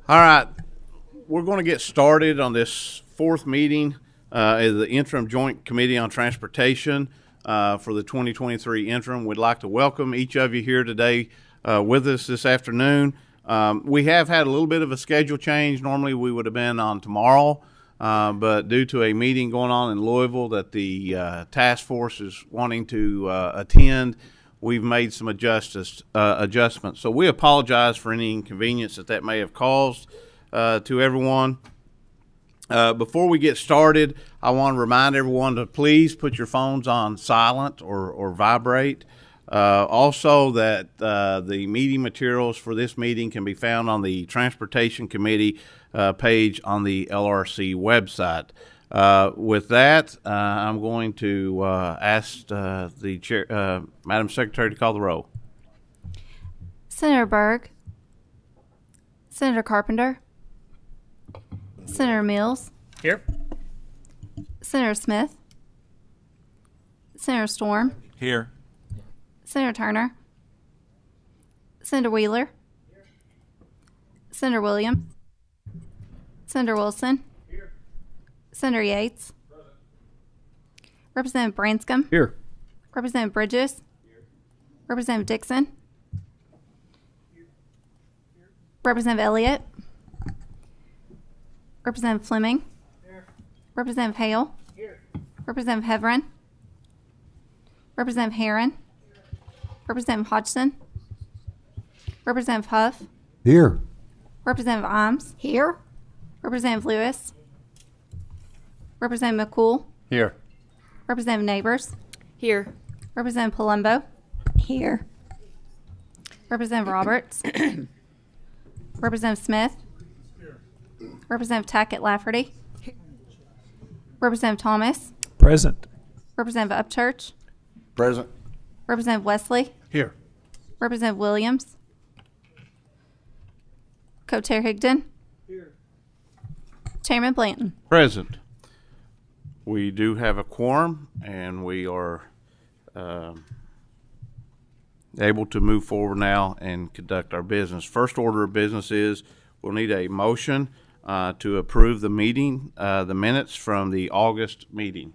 All right, we're going to get started on this fourth meeting of the Interim Joint Committee on Transportation for the 2023 interim. We'd like to welcome each of you here today with us this afternoon. We have had a little bit of a schedule change. Normally we would have been on tomorrow, but due to a meeting going on in Louisville that the task force is wanting to attend, we've made some adjustments. So we apologize for any inconvenience that may have caused to everyone. Before we get started, I want to remind everyone to please put your phones on silent or vibrate. Also that the meeting materials for this meeting can be found on the Transportation Committee page on the LRC website. With that, I'm going to ask the chair, Madam Secretary, to call the roll. Senator Berg, Senator Carpenter, Senator Mills. Here. Senator Smith, Senator Storm. Here. Senator Turner, Senator Wheeler, Senator Williams, Senator Wilson, Here. Senator Yates, Representative Branscombe, Here. Representative Bridges, Representative Dixon, Representative Elliott, Representative Fleming, Representative Hale, Representative Heverin, Representative Herron, Representative Hodgson, Representative Huff, Here. Representative Imes, here, Representative Lewis, Representative McCool, Here. Representative Neighbors, Here. Representative Palumbo, Here. Representative Roberts, Representative Smith, Representative Tackett Lafferty, Representative Thomas, Present. Representative Upchurch, Present. Representative Wesley, Here. Representative Williams, Co-Chair Higdon, Chairman Blanton. Present. We do have a quorum, and we are able to move forward now and conduct our business. First order of business is we'll need a motion to approve the minutes from the August meeting.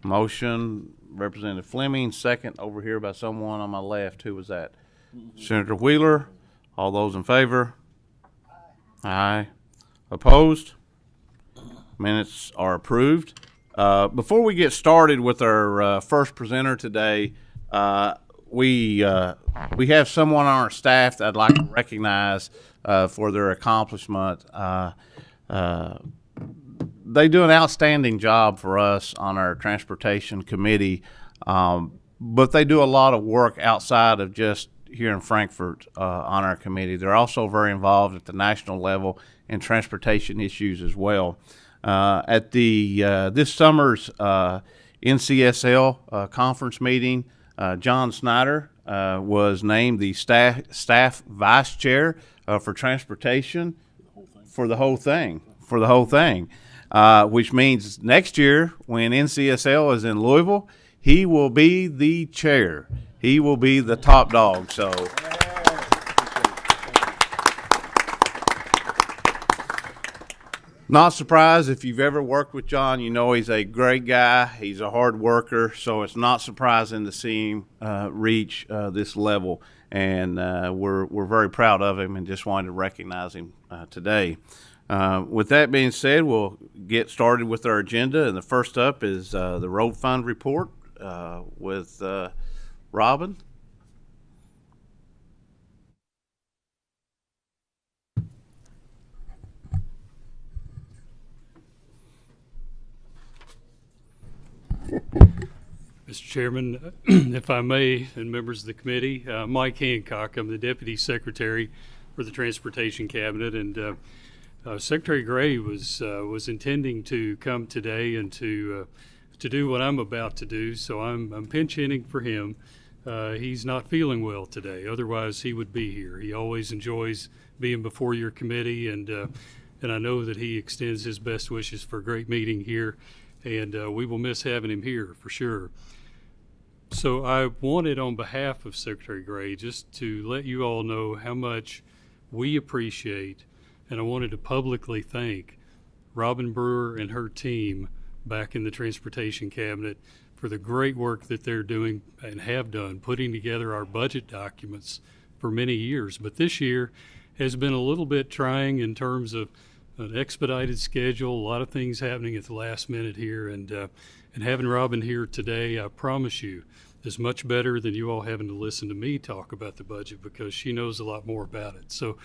Motion, Representative Fleming, second over here by someone on my left. Who was that? Senator Wheeler. All those in favor? Aye. Opposed? Minutes are approved. Before we get started with our first presenter today, we have someone on our staff that I'd like to recognize for their accomplishment. They do an outstanding job for us on our Transportation Committee, but they do a lot of work outside of just here in Frankfort on our committee. They're also very involved at the national level in transportation issues as well. At the this summer's NCSL conference meeting, John Snyder was named the staff vice chair for transportation for the whole thing. Which means next year when NCSL is in Louisville, he will be the chair. He will be the top dog. So not surprised if you've ever worked with John, you know he's a great guy. He's a hard worker, so it's not surprising to see him reach this level. And we're very proud of him and just wanted to recognize him today. With that being said, we'll get started with our agenda, and the first up is the Road Fund report with Robin. Mr. Chairman, if I may, and members of the committee, Mike Hancock, I'm the Deputy Secretary for the Transportation Cabinet, and Secretary Gray was intending to come today and to do what I'm about to do, so I'm pinch hitting for him. He's not feeling well today, otherwise he would be here. He always enjoys being before your committee, and I know that he extends his best wishes for a great meeting here, and we will miss having him here for sure. So I wanted, on behalf of Secretary Gray, just to let you all know how much we appreciate, and I wanted to publicly thank Robin Brewer and her team back in the Transportation Cabinet for the great work that they're doing and have done, putting together our budget documents for many years. But this year has been a little bit trying in terms of an expedited schedule, a lot of things happening at the last minute here, and having Robin here today, I promise you, is much better than you all having to listen to me talk about the budget, because she knows a lot more about it. So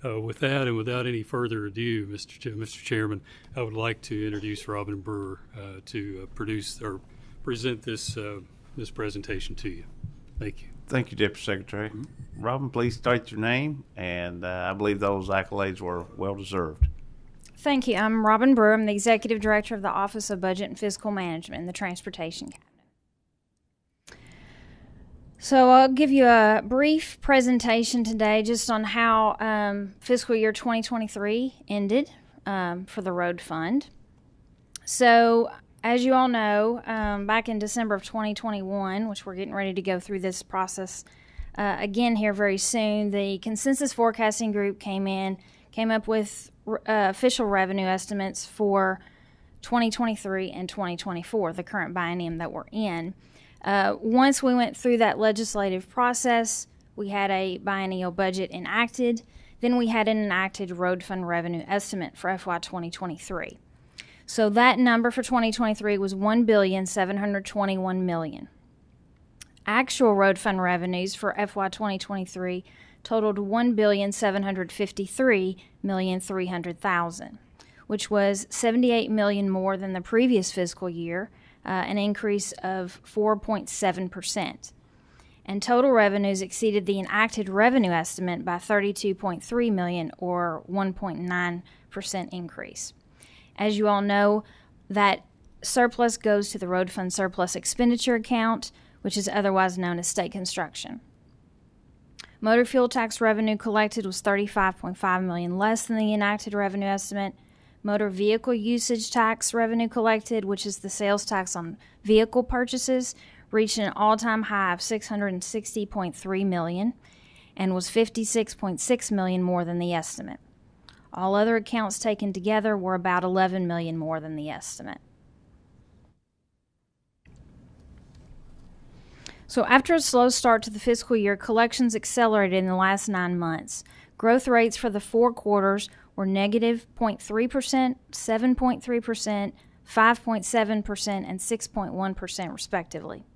with that and without any further ado, Mr. Chairman, I would like to introduce Robin Brewer to present this presentation to you. Thank you. Thank you, Deputy Secretary. Robin, please state your name, and I believe those accolades were well-deserved. Thank you. I'm Robin Brewer. I'm the Executive Director of the Office of Budget and Fiscal Management in the Transportation Cabinet. So I'll give you a brief presentation today just on how fiscal year 2023 ended for the road fund. So as you all know, back in December of 2021, which we're getting ready to go through this process again here very soon, the Consensus Forecasting Group came up with official revenue estimates for 2023 and 2024, the current biennium that we're in. Once we went through that legislative process, we had a biennial budget enacted. Then we had an enacted road fund revenue estimate for FY 2023. So that number for 2023 was $1,721,000,000. Actual road fund revenues for FY 2023 totaled $1,753,300,000, which was $78 million more than the previous fiscal year, an increase of 4.7%. And total revenues exceeded the enacted revenue estimate by $32.3 million, or 1.9% increase. As you all know, that surplus goes to the road fund surplus expenditure account, which is otherwise known as state construction. Motor fuel tax revenue collected was $35.5 million less than the enacted revenue estimate. Motor vehicle usage tax revenue collected, which is the sales tax on vehicle purchases, reached an all-time high of $660.3 million and was $56.6 million more than the estimate. All other accounts taken together were about $11 million more than the estimate. So after a slow start to the fiscal year, collections accelerated in the last 9 months. Growth rates for the 4 quarters were negative 0.3%, 7.3%, 5.7%, and 6.1% respectively.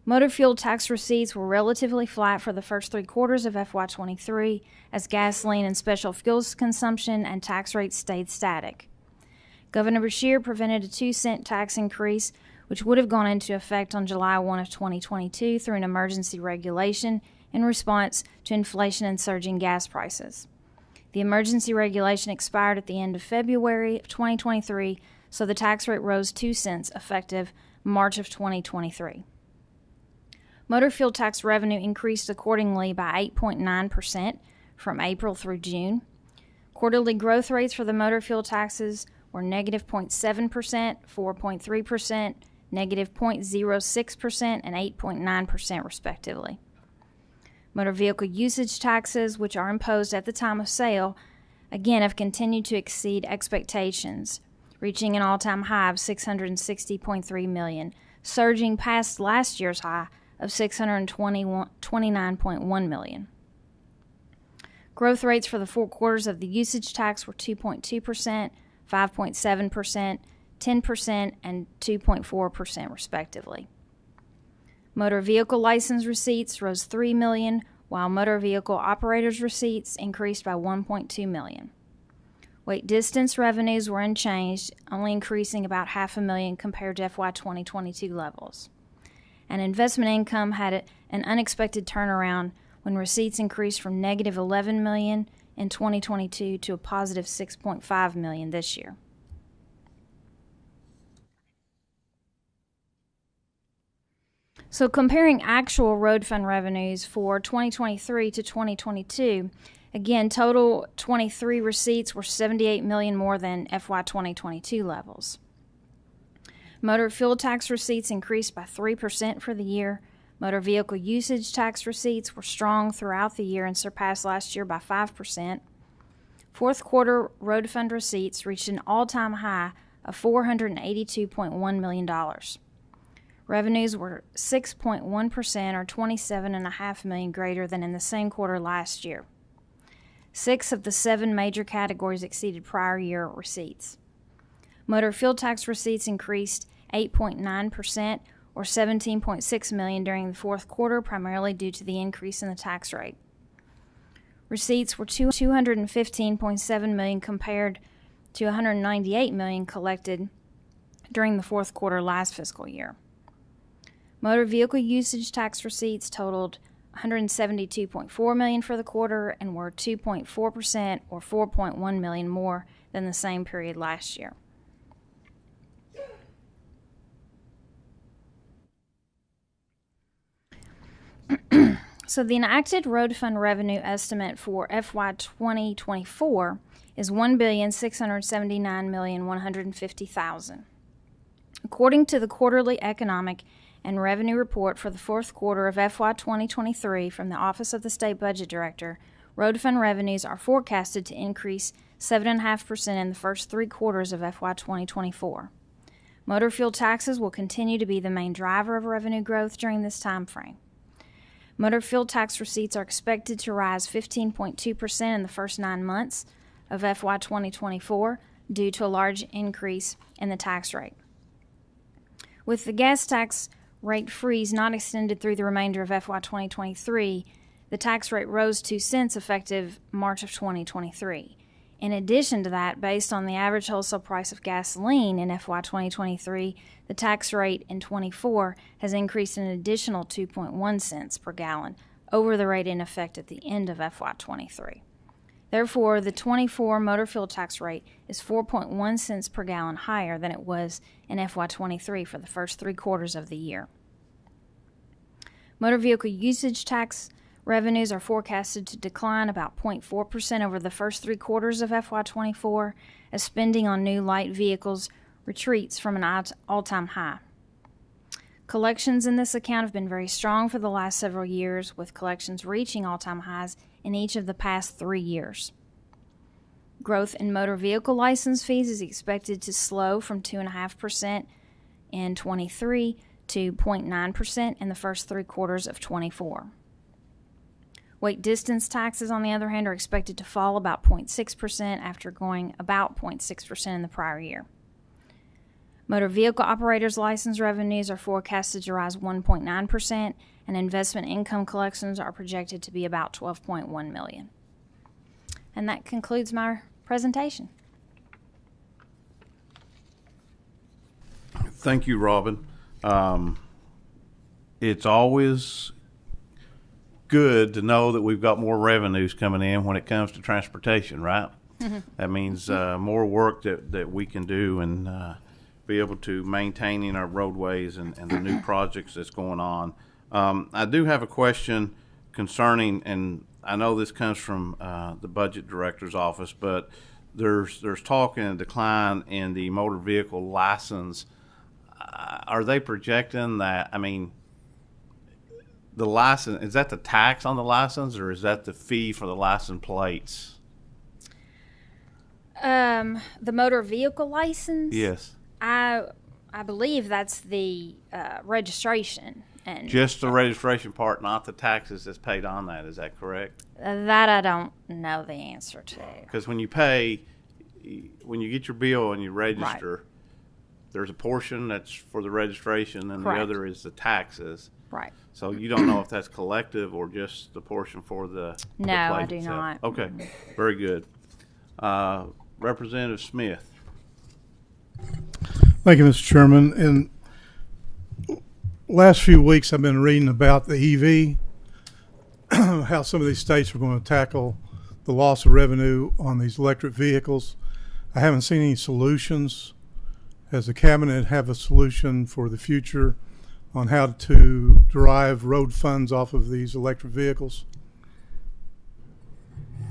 Motor fuel tax receipts were relatively flat for the first 3 quarters of FY23 as gasoline and special fuels consumption and tax rates stayed static. Governor Beshear prevented a 2-cent tax increase, which would have gone into effect on July 1 of 2022 through an emergency regulation in response to inflation and surging gas prices. The emergency regulation expired at the end of February of 2023, so the tax rate rose 2 cents effective March of 2023. Motor fuel tax revenue increased accordingly by 8.9% from April through June. Quarterly growth rates for the motor fuel taxes were negative 0.7%, 4.3%, negative 0.06%, and 8.9% respectively. Motor vehicle usage taxes, which are imposed at the time of sale, again have continued to exceed expectations, reaching an all-time high of $660.3 million, surging past last year's high of $629.1 million. Growth rates for the 4 quarters of the usage tax were 2.2%, 5.7%, 10%, and 2.4% respectively. Motor vehicle license receipts rose $3 million, while motor vehicle operators' receipts increased by $1.2 million. Weight distance revenues were unchanged, only increasing about $500,000 compared to FY 2022 levels. And investment income had an unexpected turnaround when receipts increased from negative $11 million in 2022 to a positive $6.5 million this year. So comparing actual road fund revenues for 2023 to 2022, again, total 23 receipts were $78 million more than FY 2022 levels. Motor fuel tax receipts increased by 3% for the year, Motor vehicle usage tax receipts were strong throughout the year and surpassed last year by 5%. Fourth quarter road fund receipts reached an all-time high of $482.1 million. Revenues were 6.1% or $27.5 million greater than in the same quarter last year. 6 of the 7 major categories exceeded prior year receipts. Motor fuel tax receipts increased 8.9% or $17.6 million during the fourth quarter, primarily due to the increase in the tax rate. Receipts were $215.7 million compared to $198 million collected during the fourth quarter last fiscal year. Motor vehicle usage tax receipts totaled $172.4 million for the quarter and were 2.4% or $4.1 million more than the same period last year. So the enacted road fund revenue estimate for FY 2024 is $1,679,150,000. According to the quarterly economic and revenue report for the fourth quarter of FY 2023 from the Office of the State Budget Director, road fund revenues are forecasted to increase 7.5% in the first 3 quarters of FY 2024. Motor fuel taxes will continue to be the main driver of revenue growth during this time frame. Motor fuel tax receipts are expected to rise 15.2% in the first 9 months of FY 2024 due to a large increase in the tax rate. With the gas tax rate freeze not extended through the remainder of FY 2023, the tax rate rose 2 cents effective March of 2023. In addition to that, based on the average wholesale price of gasoline in FY 2023, the tax rate in 24 has increased an additional 2.1 cents per gallon over the rate in effect at the end of FY 23. Therefore, the 24 motor fuel tax rate is 4.1 cents per gallon higher than it was in FY 23 for the first 3 quarters of the year. Motor vehicle usage tax revenues are forecasted to decline about 0.4% over the first 3 quarters of FY 24 as spending on new light vehicles retreats from an all-time high. Collections in this account have been very strong for the last several years, with collections reaching all-time highs in each of the past 3 years. Growth in motor vehicle license fees is expected to slow from 2.5% in 23 to 0.9% in the first 3 quarters of 24. Weight distance taxes, on the other hand, are expected to fall about 0.6% after going about 0.6% in the prior year. Motor vehicle operators' license revenues are forecasted to rise 1.9%, and investment income collections are projected to be about $12.1 million. And that concludes my presentation. Thank you, Robin. It's always good to know that we've got more revenues coming in when it comes to transportation, right? Mm-hmm. That means more work that we can do and be able to maintaining our roadways and the new projects that's going on. I do have a question concerning, and I know this comes from the budget director's office, but there's talk in a decline in the motor vehicle license. Are they projecting that? I mean, the license, is that the tax on the license, or is that the fee for the license plates? The motor vehicle license? Yes. I believe that's the registration. And just the registration part, not the taxes that's paid on that. Is that correct? That I don't know the answer to. Because when you pay, when you get your bill and you register, right, there's a portion that's for the registration, and correct, the other is the taxes. Right. So you don't know if that's collective or just the portion for the No, the I do itself. not. Okay, very good. Representative Smith. Thank you, Mr. Chairman. In last few weeks, I've been reading about the EV, how some of these states are going to tackle the loss of revenue on these electric vehicles. I haven't seen any solutions. Does the cabinet have a solution for the future on how to derive road funds off of these electric vehicles?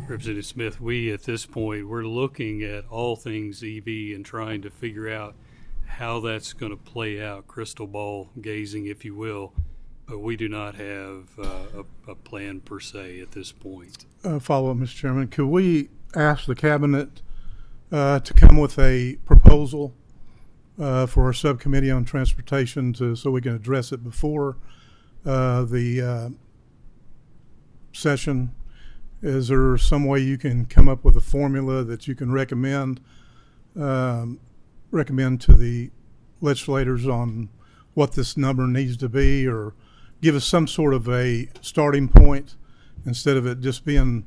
Representative Smith, we at this point, we're looking at all things EV and trying to figure out how that's going to play out, crystal ball gazing, if you will. but we do not have a plan per se at this point. Follow up, Mr. Chairman. Could we ask the cabinet to come with a proposal for our subcommittee on transportation so we can address it before the session? Is there some way you can come up with a formula that you can recommend to the legislators on what this number needs to be, or give us some sort of a starting point instead of it just being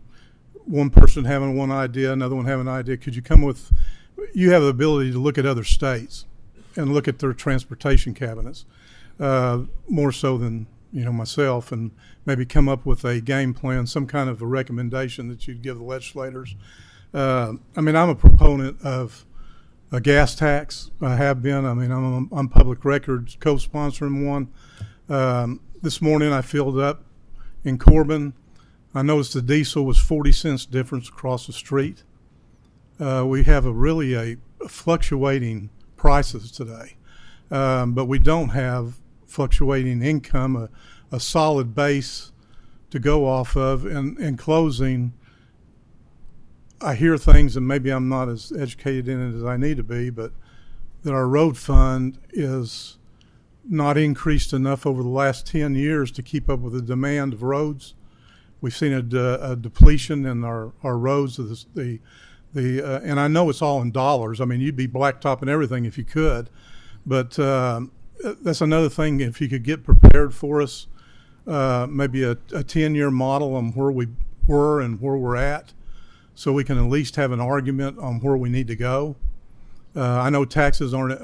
one person having one idea, another one having an idea? Could you come with, you have the ability to look at other states and look at their transportation cabinets, more so than myself, and maybe come up with a game plan, some kind of a recommendation that you'd give the legislators. I'm a proponent of a gas tax. I have been. I'm on public record co-sponsoring one. This morning I filled up in Corbin. I noticed the diesel was 40 cents difference across the street. We have a fluctuating prices today, but we don't have fluctuating income, a solid base to go off of. And in closing, I hear things, and maybe I'm not as educated in it as I need to be, but that our road fund is not increased enough over the last 10 years to keep up with the demand of roads. We've seen a depletion in our roads. And I know it's all in dollars. You'd be blacktopping everything if you could. But that's another thing. If you could get prepared for us, maybe a 10-year model on where we were and where we're at, so we can at least have an argument on where we need to go. I know taxes aren't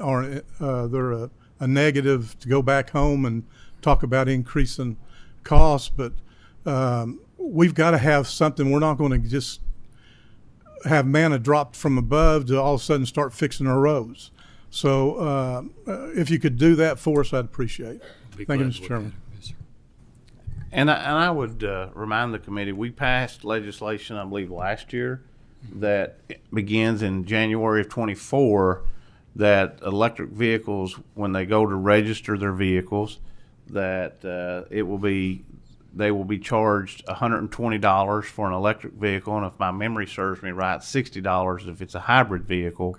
they're a negative to go back home and talk about increasing costs, but we've got to have something. We're not going to just have manna dropped from above to all of a sudden start fixing our roads. So if you could do that for us, I'd appreciate it. Thank you, Mr. Chairman. And I would remind the committee, we passed legislation, I believe, last year that begins in January of 24, that electric vehicles, when they go to register their vehicles, that they will be charged $120 for an electric vehicle, and if my memory serves me right, $60 if it's a hybrid vehicle,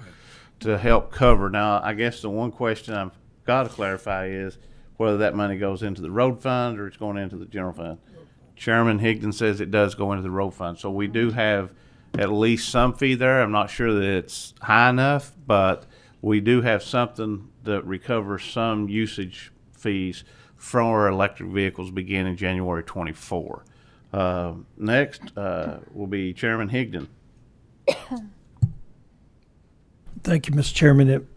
to help cover. Now, I guess the one question I've got to clarify is whether that money goes into the road fund or it's going into the general fund. Chairman Higdon says it does go into the road fund, so we do have at least some fee there. I'm not sure that it's high enough, but we do have something that recovers some usage fees from our electric vehicles beginning January 24. Next will be Chairman Higdon. Thank you, Mr. Chairman.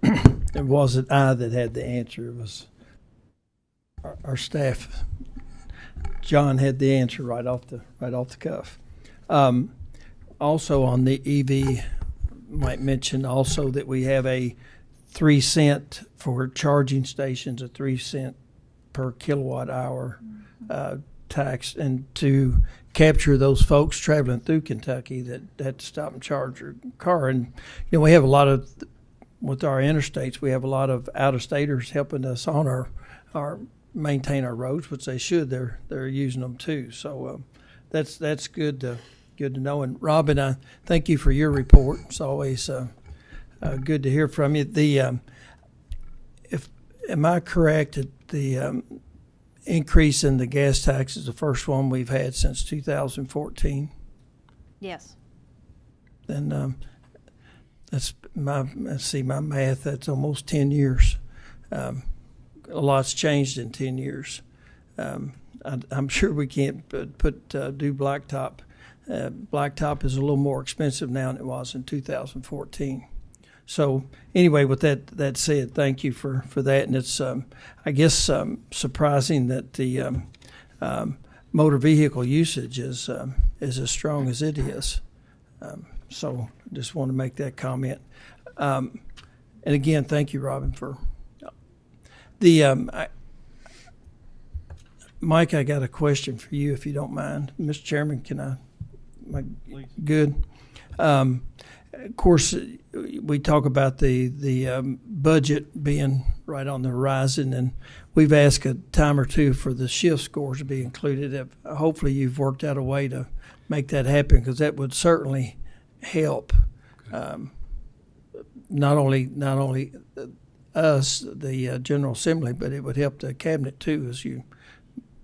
It wasn't I that had the answer. It was our staff. John had the answer right off the cuff. Also on the EV, might mention also that we have a 3 cent for charging stations, a 3 cent per kilowatt hour tax, and to capture those folks traveling through Kentucky that had to stop and charge their car. And we have a lot of, with our interstates, we have a lot of out-of-staters helping us on our maintain our roads, which they should. They're using them too. So that's good to know. And Robin, I thank you for your report. It's always good to hear from you. Am I correct that the increase in the gas tax is the first one we've had since 2014? Yes. Then that's my math. That's almost 10 years. A lot's changed in 10 years. I'm sure we can't do blacktop. Blacktop is a little more expensive now than it was in 2014. So anyway, with that said, thank you for that. And it's I guess surprising that the motor vehicle usage is as strong as it is. So just want to make that comment. And again, thank you, Robin, for the Mike. I got a question for you, if you don't mind, Mr. Chairman. Can I? Good. of course, we talk about the budget being right on the horizon, and we've asked a time or two for the shift scores to be included. Hopefully, you've worked out a way to make that happen, because that would certainly help. Not only us, the General Assembly, but it would help the cabinet too as you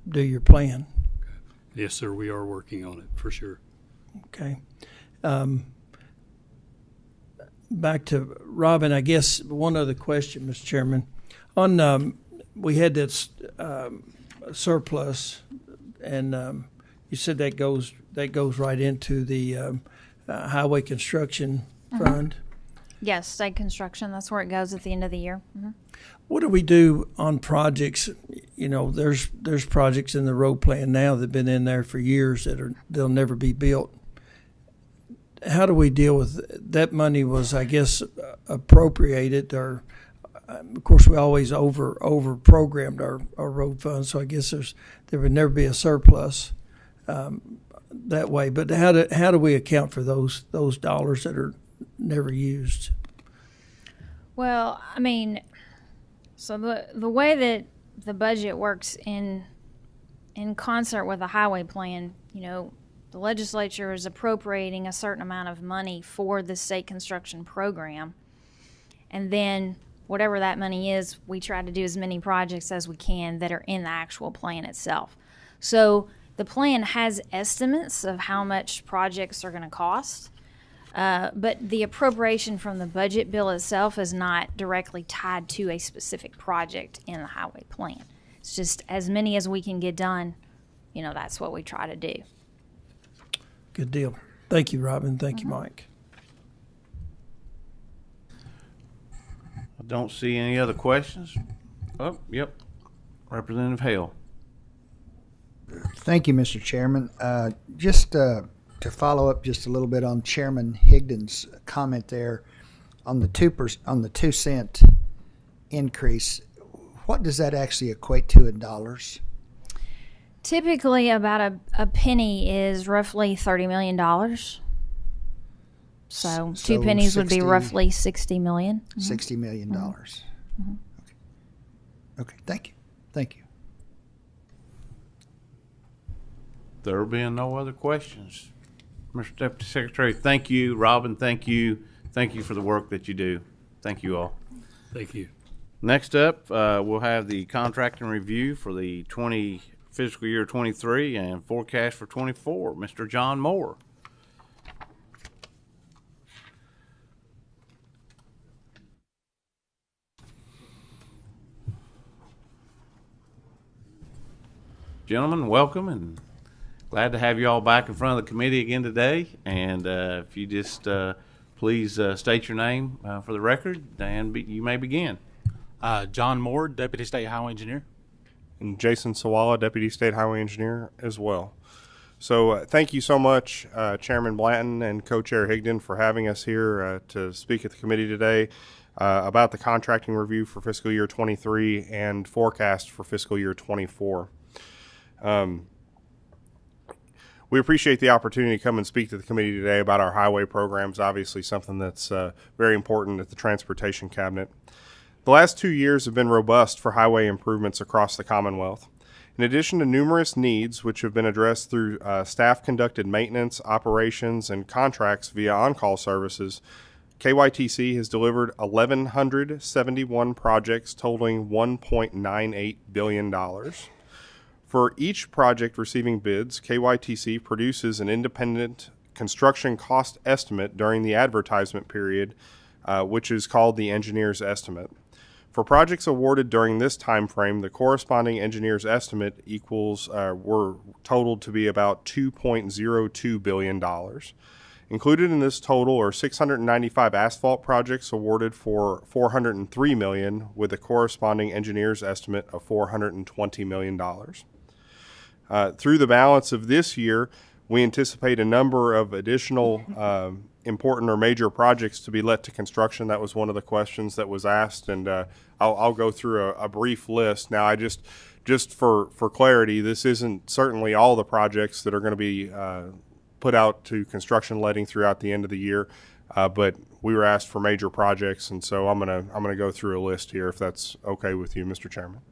do your plan. Yes, sir. We are working on it for sure. Okay. Back to Robin, I guess one other question, Mr. Chairman. On we had that surplus, and you said that goes right into the highway construction fund. Yes, state construction. That's where it goes at the end of the year. Mm-hmm. What do we do on projects? You know, there's projects in the road plan now that've been in there for years they'll never be built. How do we deal with that? Money was, I guess, appropriated, or of course we always over programmed our road funds. So I guess there would never be a surplus that way. But how do we account for those dollars that are never used? Well, I mean, so the way that the budget works in concert with the highway plan, you know, the legislature is appropriating a certain amount of money for the state construction program, and then whatever that money is, we try to do as many projects as we can that are in the actual plan itself. So the plan has estimates of how much projects are going to cost, but the appropriation from the budget bill itself is not directly tied to a specific project in the highway plan. It's just as many as we can get done, you know, that's what we try to do. Good deal. Thank you, Robin. Thank you, Mike. I don't see any other questions. Oh, yep. Representative Hale. Thank you, Mr. Chairman. Just to follow up just a little bit on Chairman Higdon's comment there on the 2% increase, what does that actually equate to in dollars? Typically, about a penny is roughly $30 million. So 2 pennies would be roughly $60 million. Mm-hmm. $60 million. Mm-hmm. Okay. Thank you. Thank you. There being no other questions, Mr. Deputy Secretary, thank you. Robin, thank you. Thank you for the work that you do. Thank you all. Thank you. Next up, we'll have the contracting review for the fiscal year 23 and forecast for 24. Mr. John Moore. Gentlemen, welcome, and glad to have you all back in front of the committee again today. And if you just please state your name for the record, and you may begin. John Moore, Deputy State Highway Engineer. And Jason Sawala, Deputy State Highway Engineer as well. So thank you so much, Chairman Blanton and Co-Chair Higdon, for having us here to speak at the committee today about the contracting review for fiscal year 23 and forecast for fiscal year 24. We appreciate the opportunity to come and speak to the committee today about our highway programs, obviously something that's very important at the Transportation Cabinet. The last 2 years have been robust for highway improvements across the Commonwealth. In addition to numerous needs which have been addressed through staff-conducted maintenance, operations, and contracts via on-call services, KYTC has delivered 1,171 projects totaling $1.98 billion. For each project receiving bids, KYTC produces an independent construction cost estimate during the advertisement period, which is called the engineer's estimate. For projects awarded during this time frame, the corresponding engineer's estimate were totaled to be about $2.02 billion. Included in this total are 695 asphalt projects awarded for $403 million, with a corresponding engineer's estimate of $420 million. Through the balance of this year, we anticipate a number of additional important or major projects to be let to construction. That was one of the questions that was asked, and I'll go through a brief list. Now, I just for clarity, this isn't certainly all the projects that are going to be put out to construction letting throughout the end of the year. but we were asked for major projects, and so I'm gonna go through a list here if that's okay with you, Mr. Chairman.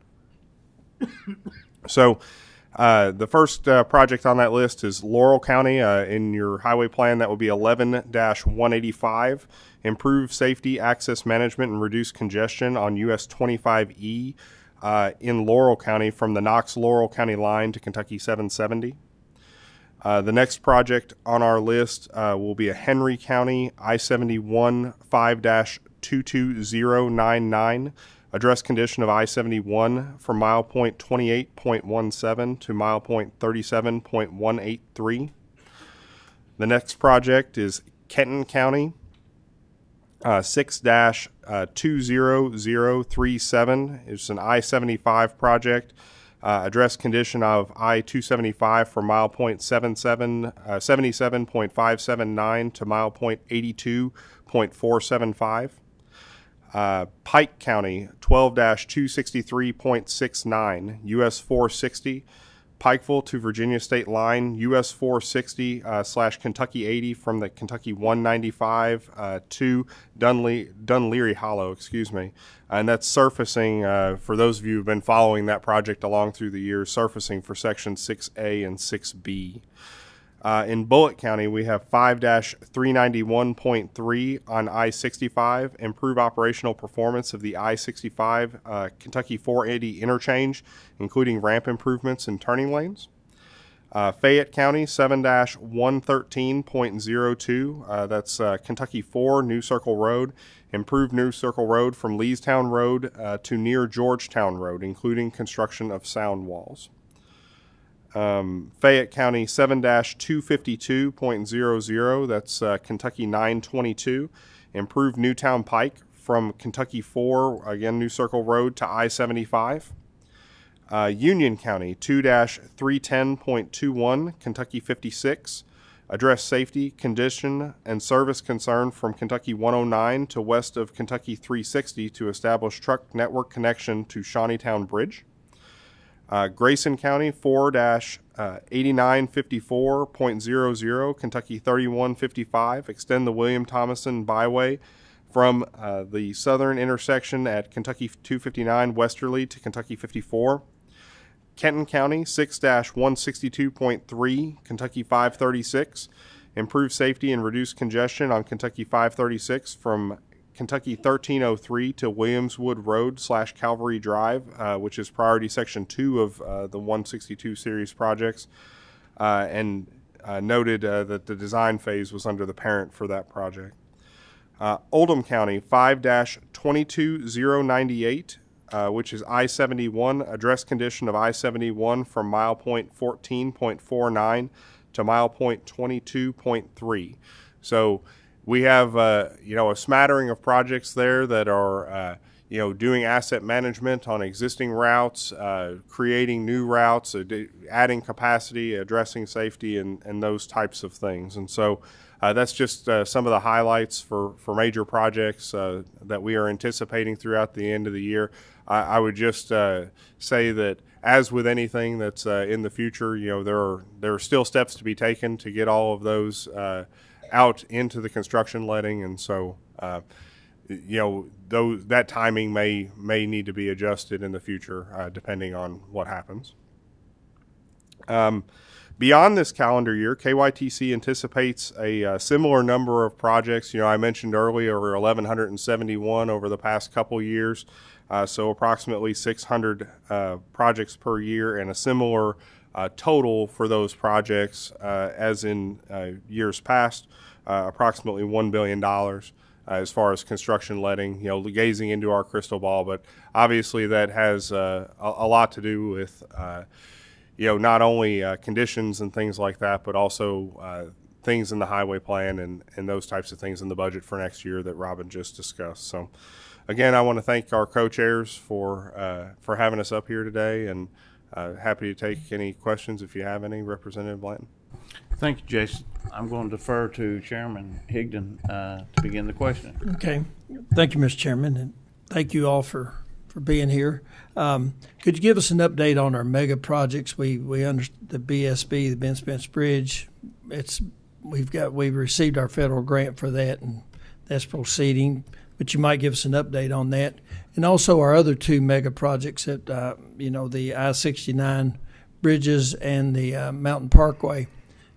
So the first project on that list is Laurel County. In your highway plan, that would be 11-185, improve safety, access management, and reduce congestion on US 25E in Laurel County from the Knox-Laurel County line to Kentucky 770. The next project on our list will be a Henry County I-71 5-22099, address condition of I-71 from mile point 28.17 to mile point 37.183. The next project is Kenton County 6-20037. It's an I-75 project. Address condition of I-275 from mile point 77.579 to mile point 82.475. Pike County 12-263.69, US 460, Pikeville to Virginia State Line, US 460 / Kentucky 80 from the Kentucky 195 to Dunleary Hollow, and that's surfacing, for those of you who've been following that project along through the years, surfacing for Section 6A and 6B. In Bullitt County, we have 5-391.3 on I-65, improve operational performance of the I-65 Kentucky 480 interchange, including ramp improvements and turning lanes. Fayette County, 7-113.02, that's Kentucky 4, New Circle Road, improve New Circle Road from Leestown Road to near Georgetown Road, including construction of sound walls. Fayette County 7-252.00, that's Kentucky 922, improve Newtown Pike from Kentucky 4, again New Circle Road to I-75. Union County 2-310.21, Kentucky 56, address safety, condition, and service concern from Kentucky 109 to west of Kentucky 360 to establish truck network connection to Shawneetown Bridge. Grayson County 4-8954.00, Kentucky 3155, extend the William Thomason Byway from the southern intersection at Kentucky 259 westerly to Kentucky 54. Kenton County 6-162.3, Kentucky 536, improve safety and reduce congestion on Kentucky 536 from Kentucky 1303 to Williamswood Road / Calvary Drive, which is priority section 2 of the 162 series projects, and noted that the design phase was under the parent for that project. Oldham County 5-22098, which is I-71, address condition of I-71 from mile point 14.49 to mile point 22.3. So we have, a smattering of projects there that are, doing asset management on existing routes, creating new routes, adding capacity, addressing safety, and those types of things. And so that's just some of the highlights for major projects that we are anticipating throughout the end of the year. I would just say that, as with anything that's in the future, there are still steps to be taken to get all of those out into the construction letting, and so that timing may need to be adjusted in the future depending on what happens. Beyond this calendar year, KYTC anticipates a similar number of projects. I mentioned earlier 1,171 over the past couple years, so approximately 600 projects per year, and a similar total for those projects as in years past, approximately $1 billion as far as construction letting, gazing into our crystal ball. But obviously that has a lot to do with not only conditions and things like that, but also things in the highway plan and those types of things in the budget for next year that Robin just discussed. So again, I want to thank our co-chairs for having us up here today, and happy to take any questions if you have any. Representative Blanton. Thank you, Jason. I'm going to defer to Chairman Higdon to begin the questioning. Okay. Thank you, Mr. Chairman, and thank you all for being here. Could you give us an update on our mega projects? We understand the BSB, the Ben Spence Bridge. We've received our federal grant for that, and that's proceeding. But you might give us an update on that, and also our other two mega projects that the I-69 bridges and the Mountain Parkway,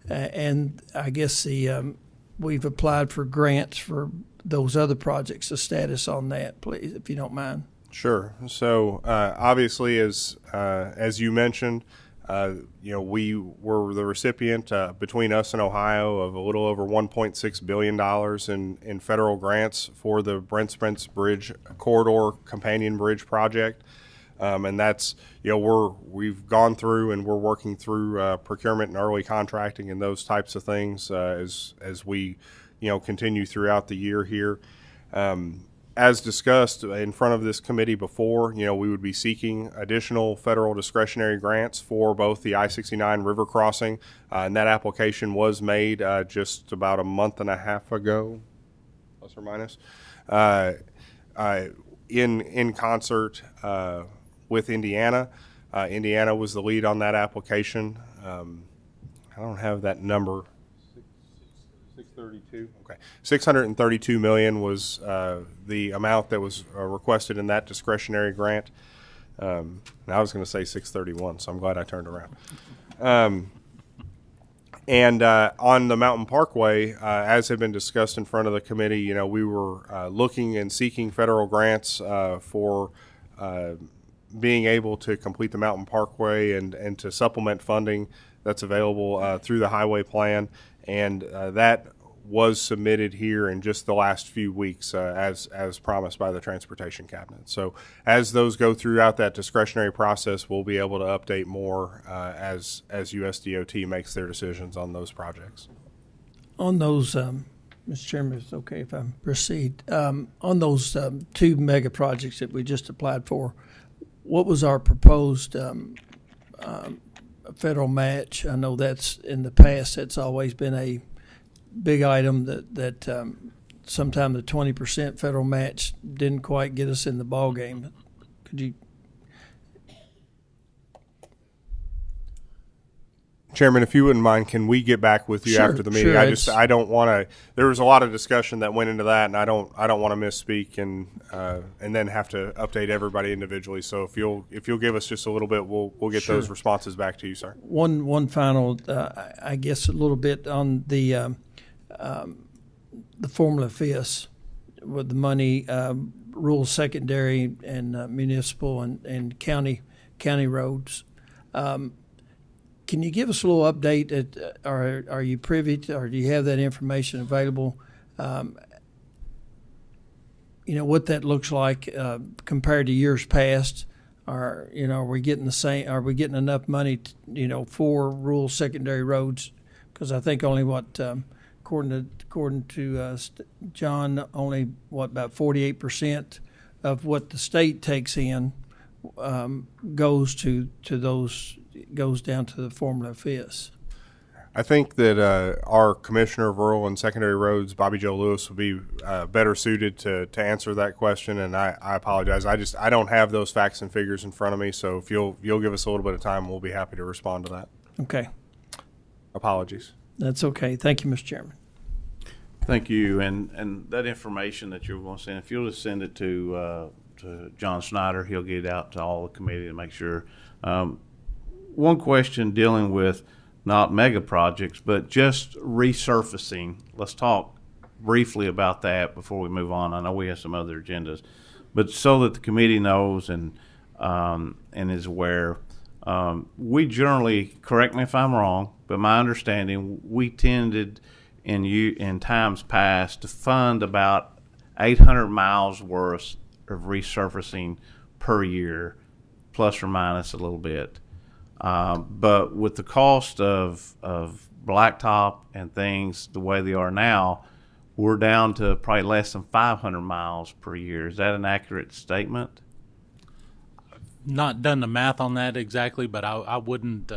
and I guess we've applied for grants for those other projects. The status on that, please, if you don't mind. Sure. So obviously, as you mentioned, we were the recipient between us and Ohio of a little over $1.6 billion in federal grants for the Brent Spence Bridge Corridor Companion Bridge project. And that's, we've gone through and we're working through procurement and early contracting and those types of things as we, continue throughout the year here. As discussed in front of this committee before, we would be seeking additional federal discretionary grants for both the I-69 river crossing, and that application was made just about a month and a half ago, plus or minus, in concert with Indiana. Indiana was the lead on that application. I don't have that number. 632. Okay, $632 million was the amount that was requested in that discretionary grant. I was going to say 631, so I'm glad I turned around. And on the Mountain Parkway, as had been discussed in front of the committee, we were looking and seeking federal grants for being able to complete the Mountain Parkway and to supplement funding that's available through the highway plan. And that was submitted here in just the last few weeks as promised by the Transportation Cabinet. So as those go throughout that discretionary process, we'll be able to update more as USDOT makes their decisions on those projects. On those, Mr. Chairman, if it's okay if I proceed, on those two mega projects that we just applied for, what was our proposed federal match? I know that's in the past, that's always been a big item that sometime the 20% federal match didn't quite get us in the ball game. Could you? Chairman, if you wouldn't mind, can we get back with you Sure, after the meeting? sure, I don't want to. There was a lot of discussion that went into that, and I don't want to misspeak and then have to update everybody individually. So if you'll give us just a little bit, we'll get Sure. those responses back to you, sir. One final, I guess, a little bit on the formula FIS with the money, rural secondary and municipal and county roads. Can you give us a little update? Are you privy to, or do you have that information available? What that looks like compared to years past. Are we getting the same? Are we getting enough money, for rural secondary roads? Because I think only according to John, only about 48% of what the state takes in goes down to the formula FIS. I think that our Commissioner of Rural and Secondary Roads, Bobby Joe Lewis, would be better suited to answer that question. And I apologize. I don't have those facts and figures in front of me. So if you'll give us a little bit of time, we'll be happy to respond to that. Okay. Apologies. That's okay. Thank you, Mr. Chairman. Thank you. And that information that you're going to send, if you'll just send it to John Snyder, he'll get it out to all the committee to make sure. One question dealing with not mega projects, but just resurfacing. Let's talk briefly about that before we move on. I know we have some other agendas, but so that the committee knows and is aware, we generally, correct me if I'm wrong, but my understanding, we tended in times past to fund about 800 miles worth of resurfacing per year, plus or minus a little bit. But with the cost of blacktop and things the way they are now, we're down to probably less than 500 miles per year. Is that an accurate statement? Not done the math on that exactly, but I wouldn't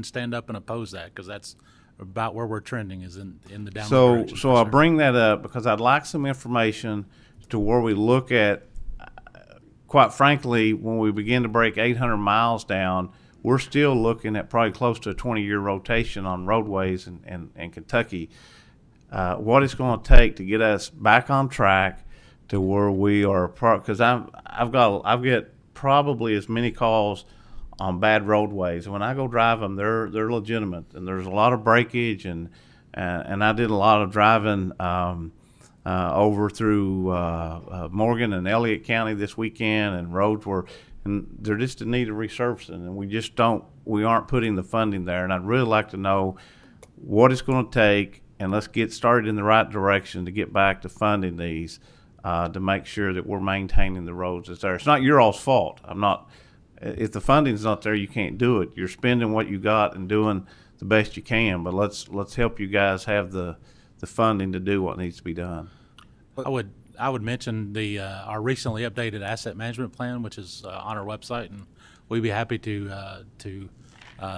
stand up and oppose that, because that's about where we're trending, is in the downward direction. So I bring that up because I'd like some information to where we look at, quite frankly, when we begin to break 800 miles down, we're still looking at probably close to a 20-year rotation on roadways in Kentucky. what it's going to take to get us back on track to where we are. Because I get probably as many calls on bad roadways. When I go drive them, they're legitimate, and there's a lot of breakage, and I did a lot of driving over through Morgan and Elliott County this weekend, and roads and they're just in need of resurfacing, and we aren't putting the funding there. And I'd really like to know what it's going to take, and let's get started in the right direction to get back to funding these to make sure that we're maintaining the roads that's there. It's not your all's fault. If the funding's not there, you can't do it. You're spending what you got and doing the best you can, but let's help you guys have the funding to do what needs to be done. I would mention our recently updated asset management plan, which is on our website, and we'd be happy to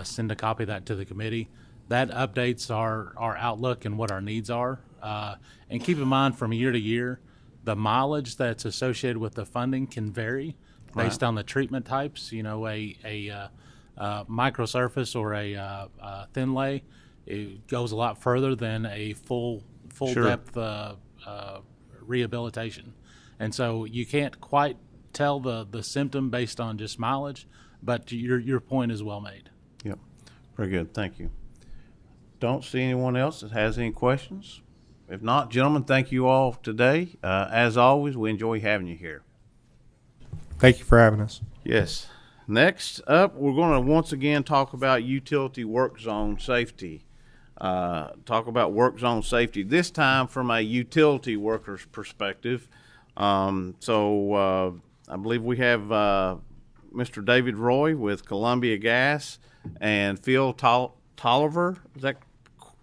send a copy of that to the committee. That updates our outlook and what our needs are. And keep in mind, from year to year, the mileage that's associated with the funding can vary based on the treatment types. You know, a microsurface or a thin lay, it goes a lot further than a full depth rehabilitation. And so you can't quite tell the symptom based on just mileage, but your point is well made. Yep. Very good. Thank you. Don't see anyone else that has any questions. If not, gentlemen, thank you all today. As always, we enjoy having you here. Thank you for having us. Yes. Next up, we're going to once again talk about utility work zone safety. Talk about work zone safety, this time from a utility worker's perspective. So I believe we have Mr. David Roy with Columbia Gas and Phil Tolliver. Is that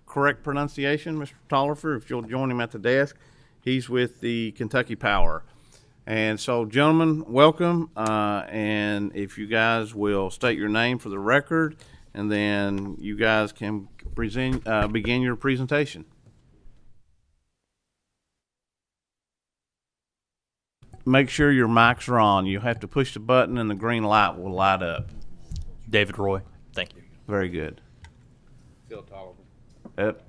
correct pronunciation, Mr. Tolliver? If you'll join him at the desk. He's with the Kentucky Power. And so, gentlemen, welcome. And if you guys will state your name for the record, and then you guys can begin your presentation. Make sure your mics are on. You have to push the button, and the green light will light up. David Roy, thank you. Very good. Phil Tolliver. Yep.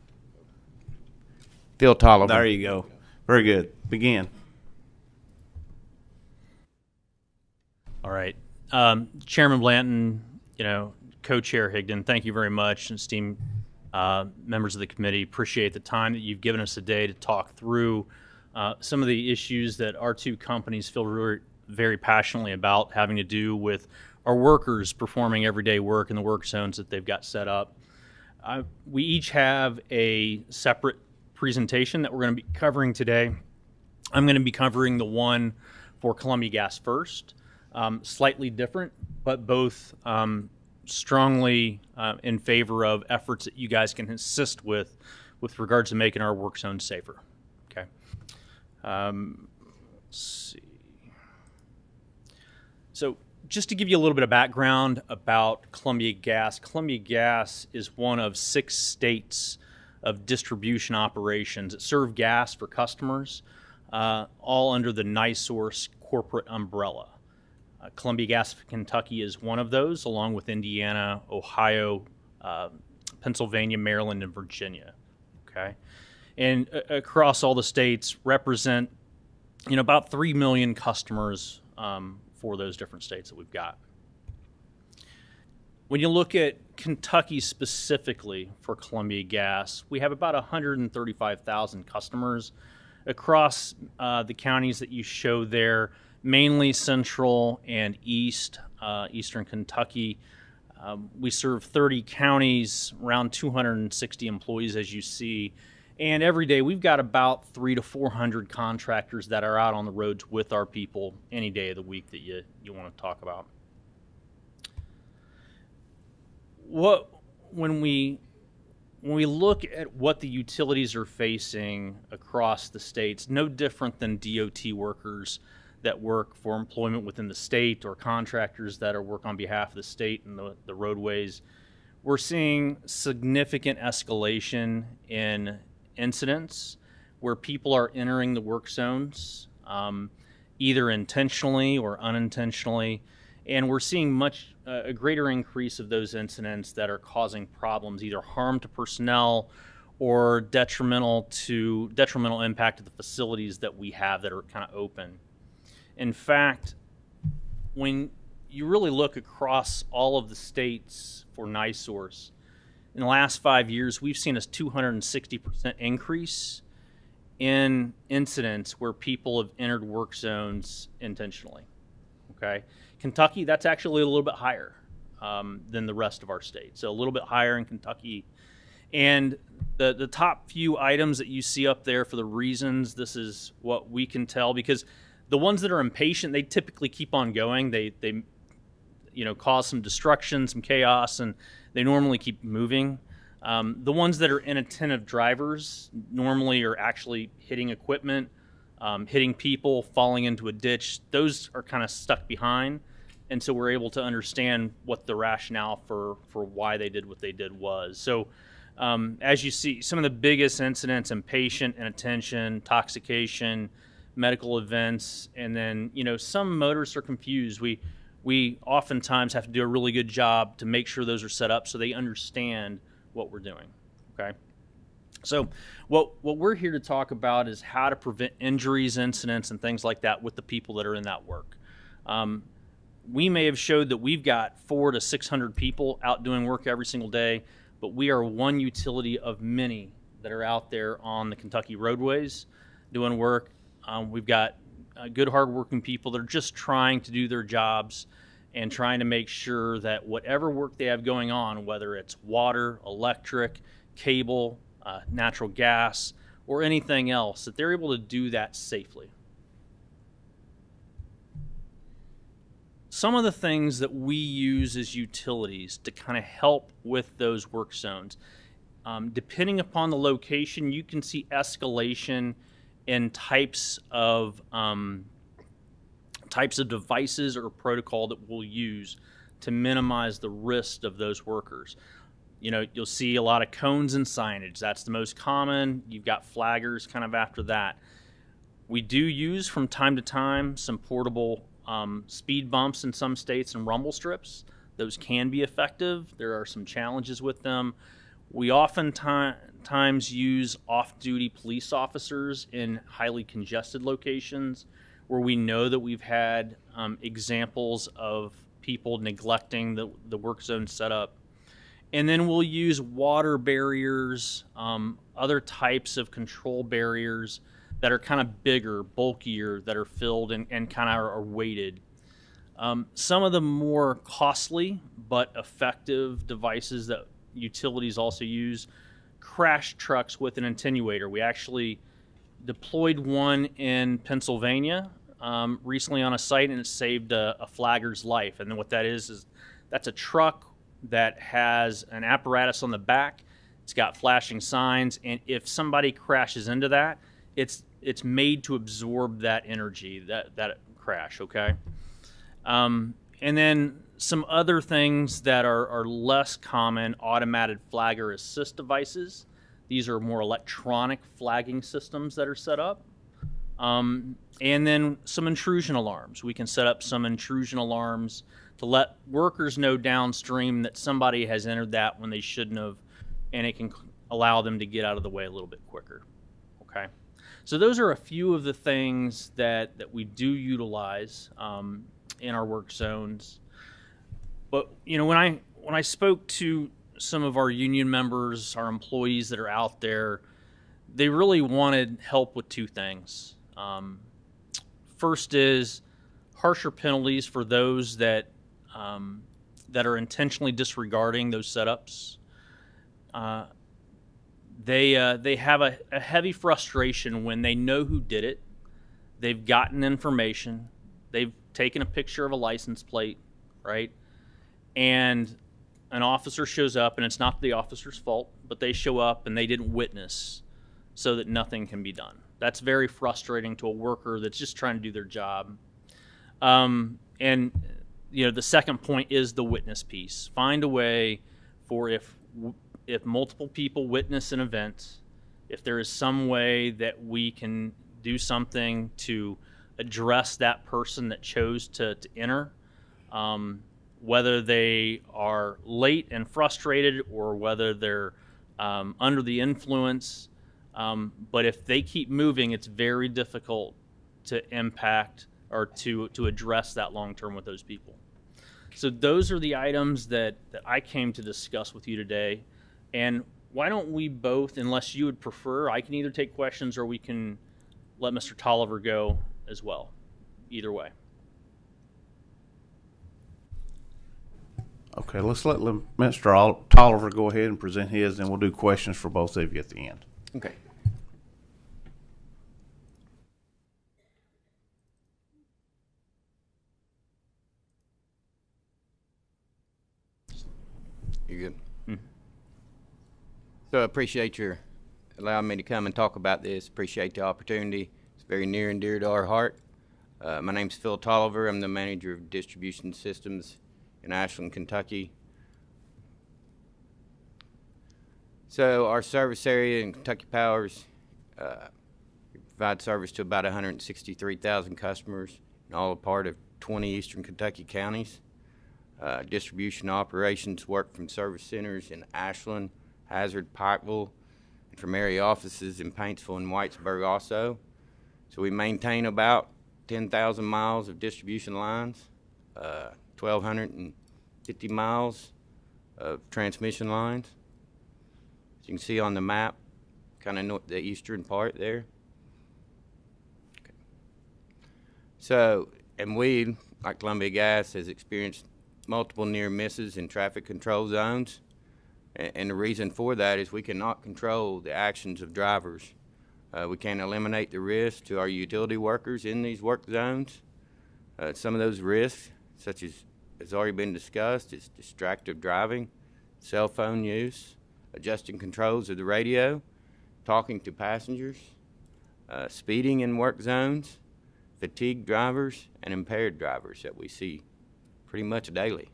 Phil Tolliver. There you go. Very good. Begin. All right. Chairman Blanton, Co-Chair Higdon, thank you very much. And esteemed members of the committee, appreciate the time that you've given us today to talk through some of the issues that our two companies feel very, very passionately about, having to do with our workers performing everyday work in the work zones that they've got set up. We each have a separate presentation that we're going to be covering today. I'm going to be covering the one for Columbia Gas first. Slightly different, but both strongly in favor of efforts that you guys can assist with regards to making our work zones safer. Okay. Let's see. So just to give you a little bit of background about Columbia Gas is one of 6 states of distribution operations that serve gas for customers, all under the NiSource corporate umbrella. Columbia Gas of Kentucky is one of those, along with Indiana, Ohio, Pennsylvania, Maryland, and Virginia. Okay, and across all the states represent, about 3 million customers for those different states that we've got. When you look at Kentucky specifically for Columbia Gas, we have about 135,000 customers across the counties that you show there. Mainly central and eastern Kentucky. We serve 30 counties, around 260 employees, as you see. And every day we've got about 300 to 400 contractors that are out on the roads with our people any day of the week that you want to talk about. When we look at what the utilities are facing across the states, no different than DOT workers that work for employment within the state or contractors that work on behalf of the state and the roadways, we're seeing significant escalation in incidents where people are entering the work zones, either intentionally or unintentionally, and we're seeing a greater increase of those incidents that are causing problems, either harm to personnel or detrimental impact to the facilities that we have that are kind of open. In fact, when you really look across all of the states for NiSource, in the last 5 years, we've seen a 260% increase in incidents where people have entered work zones intentionally. Okay, Kentucky, that's actually a little bit higher than the rest of our states, so a little bit higher in Kentucky. And the top few items that you see up there, for the reasons, this is what we can tell, because the ones that are impatient, they typically keep on going. They cause some destruction, some chaos, and they normally keep moving. The ones that are inattentive drivers normally are actually hitting equipment, hitting people, falling into a ditch. Those are kind of stuck behind. And so we're able to understand what the rationale for why they did what they did was. So as you see, some of the biggest incidents: impatient, inattention, intoxication, medical events, and then some motorists are confused. We oftentimes have to do a really good job to make sure those are set up so they understand what we're doing. Okay, so what we're here to talk about is how to prevent injuries, incidents, and things like that with the people that are in that work. We may have showed that we've got 400 to 600 people out doing work every single day, but we are one utility of many that are out there on the Kentucky roadways doing work. We've got good, hardworking people that are just trying to do their jobs and trying to make sure that whatever work they have going on, whether it's water, electric, cable, natural gas, or anything else, that they're able to do that safely. Some of the things that we use as utilities to kind of help with those work zones, depending upon the location, you can see escalation in types of devices or protocol that we'll use to minimize the risk of those workers. You'll see a lot of cones and signage. That's the most common. You've got flaggers kind of after that. We do use from time to time some portable speed bumps in some states and rumble strips. Those can be effective. There are some challenges with them. We oftentimes use off-duty police officers in highly congested locations where we know that we've had examples of people neglecting the work zone setup. And then we'll use water barriers, other types of control barriers that are kind of bigger, bulkier, that are filled and kind of are weighted. Some of the more costly but effective devices that utilities also use: crash trucks with an attenuator. We actually deployed one in Pennsylvania recently on a site, and it saved a flagger's life. And then what that is that's a truck that has an apparatus on the back. It's got flashing signs, and if somebody crashes into that, it's made to absorb that energy, that crash, okay? And then some other things that are less common: automated flagger assist devices. These are more electronic flagging systems that are set up. And then some intrusion alarms. We can set up some intrusion alarms to let workers know downstream that somebody has entered that when they shouldn't have, and it can allow them to get out of the way a little bit quicker, okay? So those are a few of the things that we do utilize in our work zones. But when I spoke to some of our union members, our employees that are out there, they really wanted help with two things. First is harsher penalties for those that are intentionally disregarding those setups. They have a heavy frustration when they know who did it. They've gotten information. They've taken a picture of a license plate, right? And an officer shows up, and it's not the officer's fault, but they show up and they didn't witness, so that nothing can be done. That's very frustrating to a worker that's just trying to do their job. And the second point is the witness piece. Find a way for if multiple people witness an event, if there is some way that we can do something to address that person that chose to enter, whether they are late and frustrated or whether they're under the influence. But if they keep moving, it's very difficult to impact or to address that long term with those people. So those are the items that I came to discuss with you today. And why don't we both, unless you would prefer, I can either take questions or we can let Mr. Tolliver go as well. Either way. Okay, let's let Mr. Tolliver go ahead and present his, and we'll do questions for both of you at the end. Okay. You good? Mm-hmm. So I appreciate your allowing me to come and talk about this. Appreciate the opportunity. It's very near and dear to our heart. My name's Phil Tolliver. I'm the manager of distribution systems in Ashland, Kentucky. So our service area in Kentucky Powers provide service to about 163,000 customers in all a part of 20 eastern Kentucky counties. Distribution operations work from service centers in Ashland, Hazard, Pikeville, and from area offices in Paintsville and Whitesburg also. So we maintain about 10,000 miles of distribution lines, 1,250 miles of transmission lines. As you can see on the map, kind of the eastern part there. Okay. So, and we, like Columbia Gas, has experienced multiple near misses in traffic control zones. And the reason for that is we cannot control the actions of drivers. We can't eliminate the risk to our utility workers in these work zones. Some of those risks, such as has already been discussed, is distracted driving, cell phone use, adjusting controls of the radio, talking to passengers, speeding in work zones, fatigued drivers, and impaired drivers that we see pretty much daily.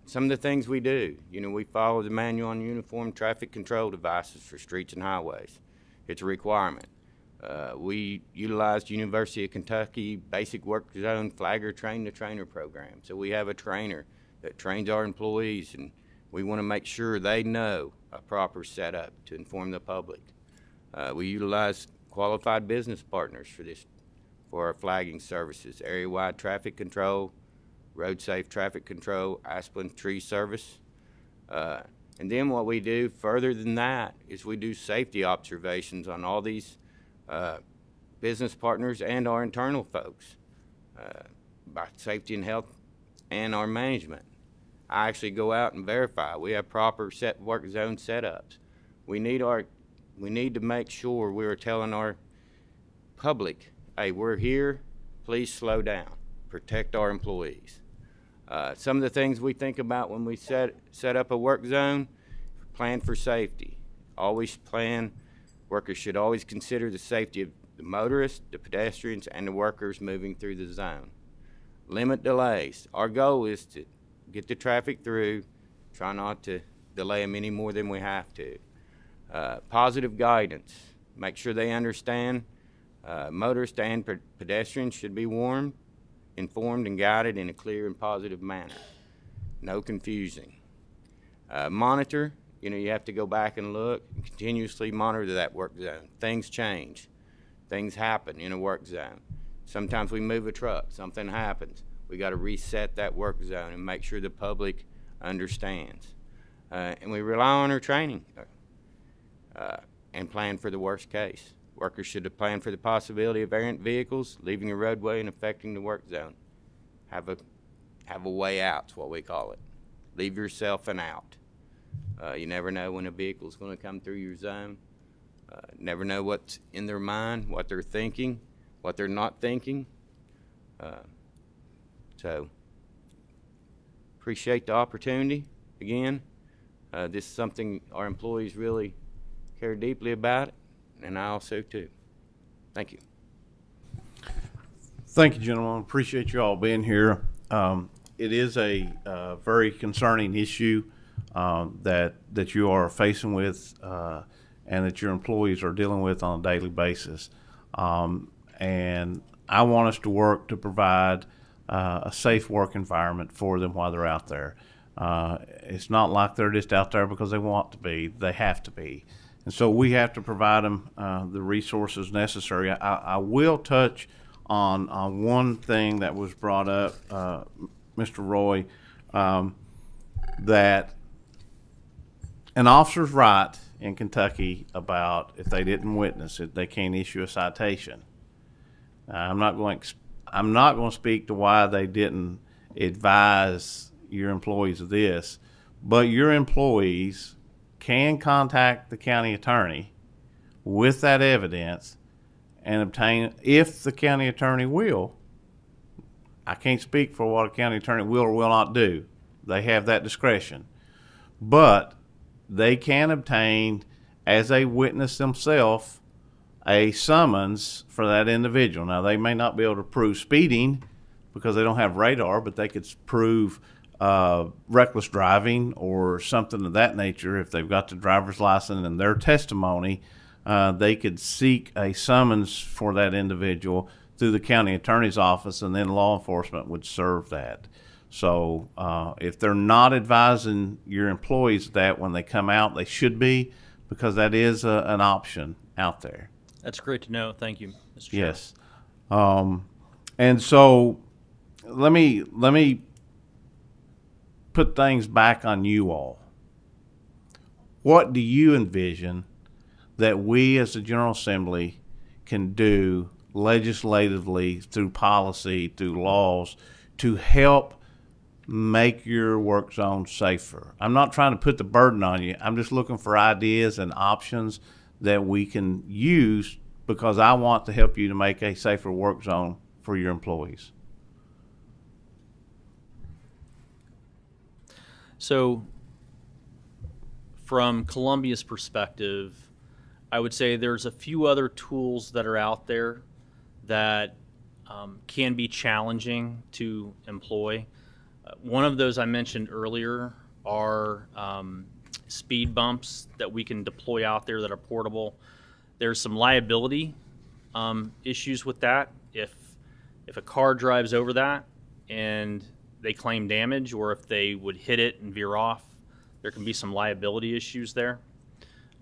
Some of the things we do, we follow the manual on uniform traffic control devices for streets and highways. It's a requirement. We utilized University of Kentucky Basic Work Zone Flagger Train-the-Trainer program. So we have a trainer that trains our employees, and we want to make sure they know a proper setup to inform the public. We utilize qualified business partners for our flagging services, area-wide traffic control, road safe traffic control, aspen tree service. And then what we do further than that is we do safety observations on all these business partners and our internal folks by safety and health and our management. I actually go out and verify we have proper set work zone setups. We need to make sure we're telling our public, hey, we're here, please slow down, protect our employees. Some of the things we think about when we set up a work zone, plan for safety. Always plan, workers should always consider the safety of the motorists, the pedestrians, and the workers moving through the zone. Limit delays. Our goal is to get the traffic through, try not to delay them any more than we have to. Positive guidance. Make sure they understand motorists and pedestrians should be warned, informed, and guided in a clear and positive manner. No confusing. Monitor. You have to go back and look and continuously monitor that work zone. Things change. Things happen in a work zone. Sometimes we move a truck. Something happens. We got to reset that work zone and make sure the public understands. And we rely on our training and plan for the worst case. Workers should have planned for the possibility of errant vehicles leaving the roadway and affecting the work zone. Have a way out, is what we call it. Leave yourself an out. You never know when a vehicle is going to come through your zone. Never know what's in their mind, what they're thinking, what they're not thinking. So, appreciate the opportunity again. This is something our employees really care deeply about, and I also too. Thank you. Thank you, gentlemen. Appreciate you all being here. It is a very concerning issue that you are facing with and that your employees are dealing with on a daily basis. And I want us to work to provide a safe work environment for them while they're out there. It's not like they're just out there because they want to be. They have to be. And so we have to provide them the resources necessary. I will touch on one thing that was brought up, Mr. Roy, that an officer's right in Kentucky about if they didn't witness it, they can't issue a citation. I'm not going to speak to why they didn't advise your employees of this, but your employees can contact the county attorney with that evidence and obtain, if the county attorney will. I can't speak for what a county attorney will or will not do. They have that discretion. But they can obtain, as a witness themselves, a summons for that individual. Now, they may not be able to prove speeding because they don't have radar, but they could prove reckless driving or something of that nature. If they've got the driver's license and their testimony, they could seek a summons for that individual through the county attorney's office, and then law enforcement would serve that. So if they're not advising your employees that when they come out, they should be, because that is an option out there. That's great to know. Thank you, Mr. Chair. Yes. And so let me put things back on you all. What do you envision that we as the General Assembly can do legislatively, through policy, through laws, to help make your work zone safer? I'm not trying to put the burden on you. I'm just looking for ideas and options that we can use, because I want to help you to make a safer work zone for your employees. So from Columbia's perspective, I would say there's a few other tools that are out there that can be challenging to employ. One of those I mentioned earlier are speed bumps that we can deploy out there that are portable. There's some liability issues with that. If a car drives over that and they claim damage, or if they would hit it and veer off, there can be some liability issues there.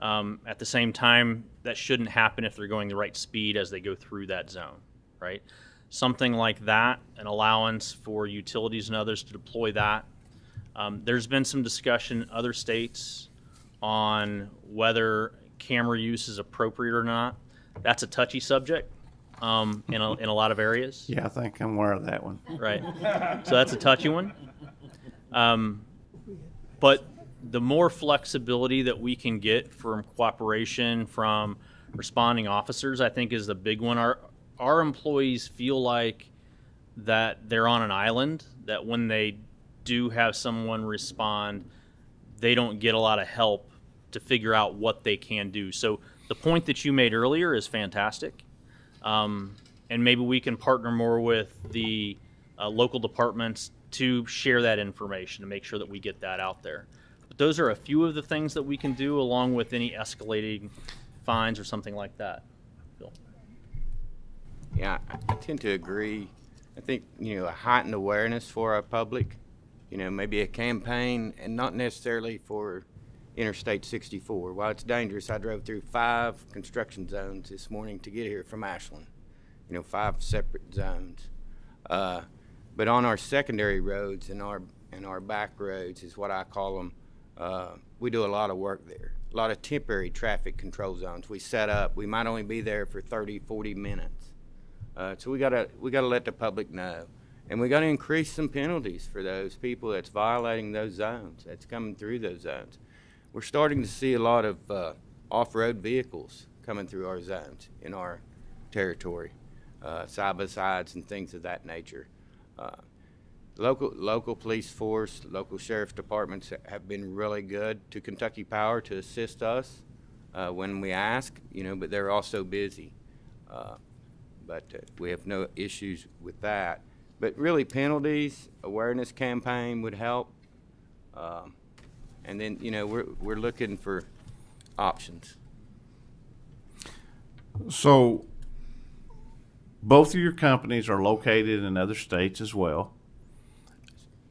At the same time, that shouldn't happen if they're going the right speed as they go through that zone, right? Something like that, an allowance for utilities and others to deploy that. There's been some discussion in other states on whether camera use is appropriate or not. That's a touchy subject in a lot of areas. Yeah, I think I'm aware of that one. Right. So that's a touchy one. But the more flexibility that we can get from cooperation from responding officers, I think, is the big one. Our employees feel like that they're on an island, that when they do have someone respond, they don't get a lot of help to figure out what they can do. So the point that you made earlier is fantastic. And maybe we can partner more with the local departments to share that information to make sure that we get that out there. But those are a few of the things that we can do, along with any escalating fines or something like that. Bill? Yeah, I tend to agree. I think, a heightened awareness for our public, maybe a campaign, and not necessarily for Interstate 64. While it's dangerous, I drove through 5 construction zones this morning to get here from Ashland, 5 separate zones. But on our secondary roads and our back roads is what I call them, we do a lot of work there. A lot of temporary traffic control zones we set up. We might only be there for 30, 40 minutes. So we gotta let the public know. And we gotta increase some penalties for those people that's violating those zones, that's coming through those zones. We're starting to see a lot of off-road vehicles coming through our zones in our territory, side-by-sides and things of that nature. Local police force, local sheriff's departments have been really good to Kentucky Power to assist us when we ask, but they're also busy. But we have no issues with that. But really, penalties, awareness campaign would help. And then, we're looking for options. So both of your companies are located in other states as well.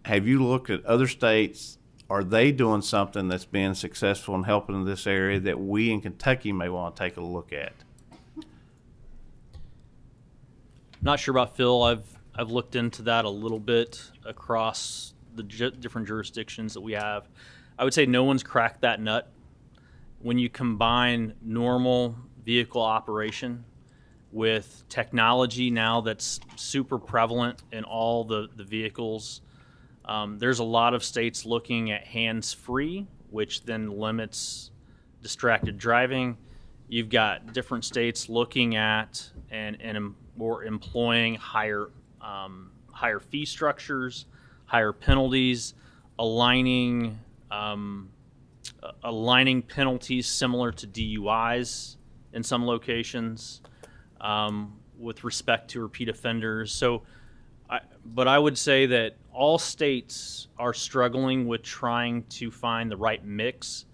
have you looked at other states? Are they doing something that's been successful in helping in this area that we in Kentucky may want to take a look at? Not sure about Phil. I've looked into that a little bit across the different jurisdictions that we have. I would say no one's cracked that nut. When you combine normal vehicle operation with technology now that's super prevalent in all the vehicles, there's a lot of states looking at hands-free, which then limits distracted driving. You've got different states looking at or employing higher fee structures, higher penalties, aligning penalties similar to DUIs in some locations with respect to repeat offenders. But I would say that all states are struggling with trying to find the right mix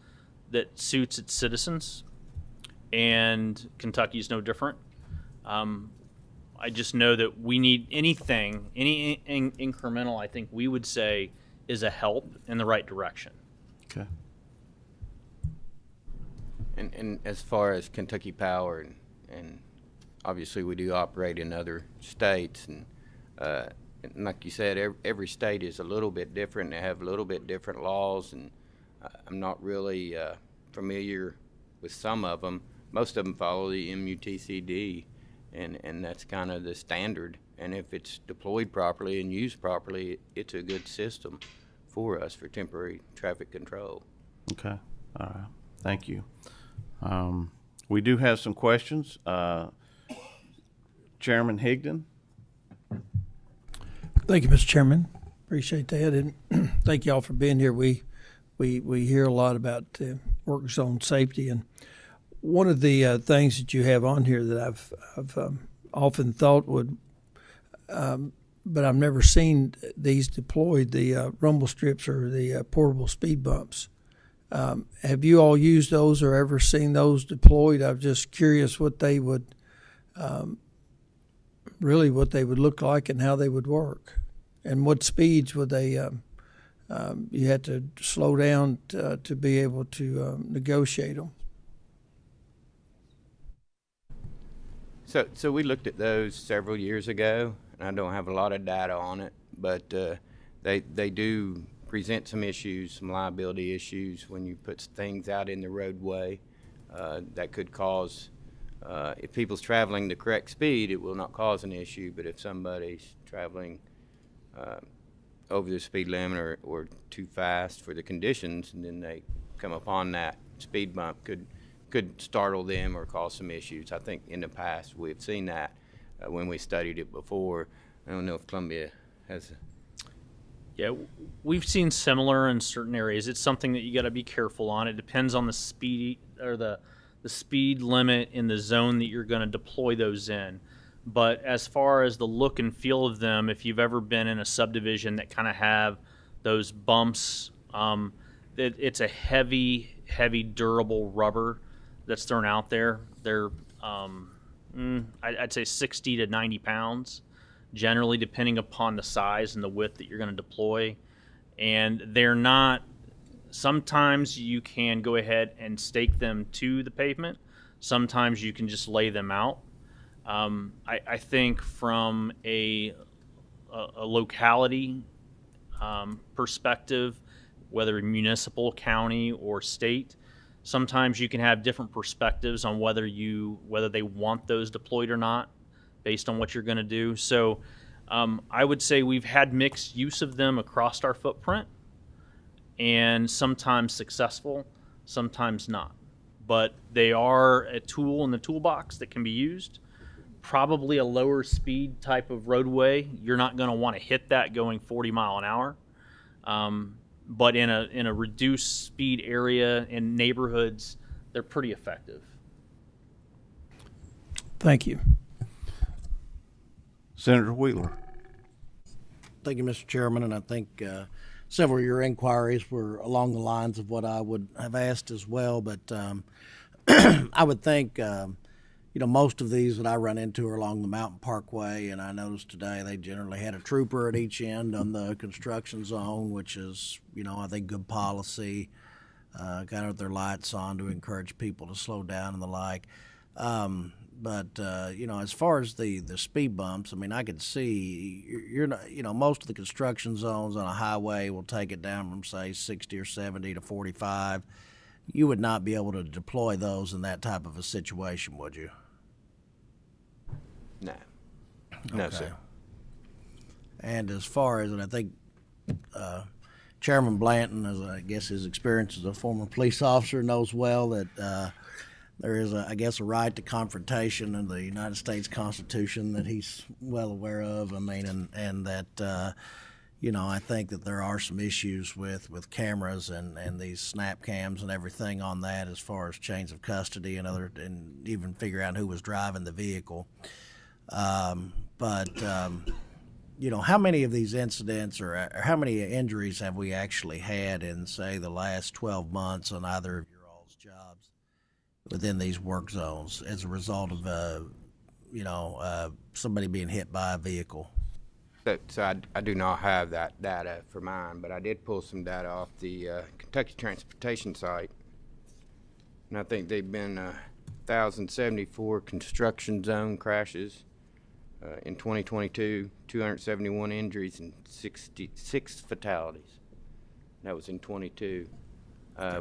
that suits its citizens, and Kentucky is no different. I just know that we need any incremental, I think we would say, is a help in the right direction. Okay. And as far as Kentucky Power, and obviously we do operate in other states, and like you said, every state is a little bit different. They have a little bit different laws, and I'm not really familiar with some of them. Most of them follow the MUTCD, and that's kind of the standard. And if it's deployed properly and used properly, it's a good system for us for temporary traffic control. Okay. All right. Thank you. We do have some questions. Chairman Higdon. Thank you, Mr. Chairman. Appreciate that, and thank y'all for being here. We hear a lot about work zone safety, and one of the things that you have on here that I've often thought would, but I've never seen these deployed, the rumble strips or the portable speed bumps. Have you all used those or ever seen those deployed? I'm just curious what they would what they would look like and how they would work, and what speeds would they. You had to slow down to be able to negotiate them. So we looked at those several years ago, and I don't have a lot of data on it, but they do present some issues, some liability issues when you put things out in the roadway that could cause, if people's traveling the correct speed, it will not cause an issue, but if somebody's traveling over the speed limit or too fast for the conditions, and then they come upon that speed bump, could startle them or cause some issues. I think in the past we've seen that when we studied it before. I don't know if Columbia has. Yeah, we've seen similar in certain areas. It's something that you got to be careful on. It depends on the speed or the speed limit in the zone that you're going to deploy those in. But as far as the look and feel of them, if you've ever been in a subdivision that kind of have those bumps, it's a heavy, durable rubber that's thrown out there. They're, I'd say 60 to 90 pounds, generally, depending upon the size and the width that you're going to deploy. And they're not, sometimes you can go ahead and stake them to the pavement. Sometimes you can just lay them out. I think from a locality perspective, whether municipal, county, or state, sometimes you can have different perspectives on whether they want those deployed or not, based on what you're going to do. So I would say we've had mixed use of them across our footprint, and sometimes successful, sometimes not. But they are a tool in the toolbox that can be used. Probably a lower speed type of roadway, you're not going to want to hit that going 40 mile an hour. But in a reduced speed area in neighborhoods, they're pretty effective. Thank you. Senator Wheeler. Thank you, Mr. Chairman, and I think several of your inquiries were along the lines of what I would have asked as well, but I would think most of these that I run into are along the Mountain Parkway, and I noticed today they generally had a trooper at each end on the construction zone, which is, I think good policy. Got their lights on to encourage people to slow down and the like. But as far as the speed bumps, I mean, I could see you're not, most of the construction zones on a highway will take it down from say 60 or 70 to 45. You would not be able to deploy those in that type of a situation, would you? No. No, Okay. sir. And as far as, and I think Chairman Blanton, as I guess his experience as a former police officer, knows well that there is, a right to confrontation in the United States Constitution that he's well aware of. I mean, and that, I think that there are some issues with cameras and these snap cams and everything on that as far as chains of custody and even figure out who was driving the vehicle. How many of these incidents or how many injuries have we actually had in, say, the last 12 months on either of your all's jobs within these work zones as a result of, somebody being hit by a vehicle? So I do not have that data for mine, but I did pull some data off the Kentucky Transportation site, and I think they've been 1,074 construction zone crashes. In 2022, 271 injuries and 66 fatalities. That was in 22.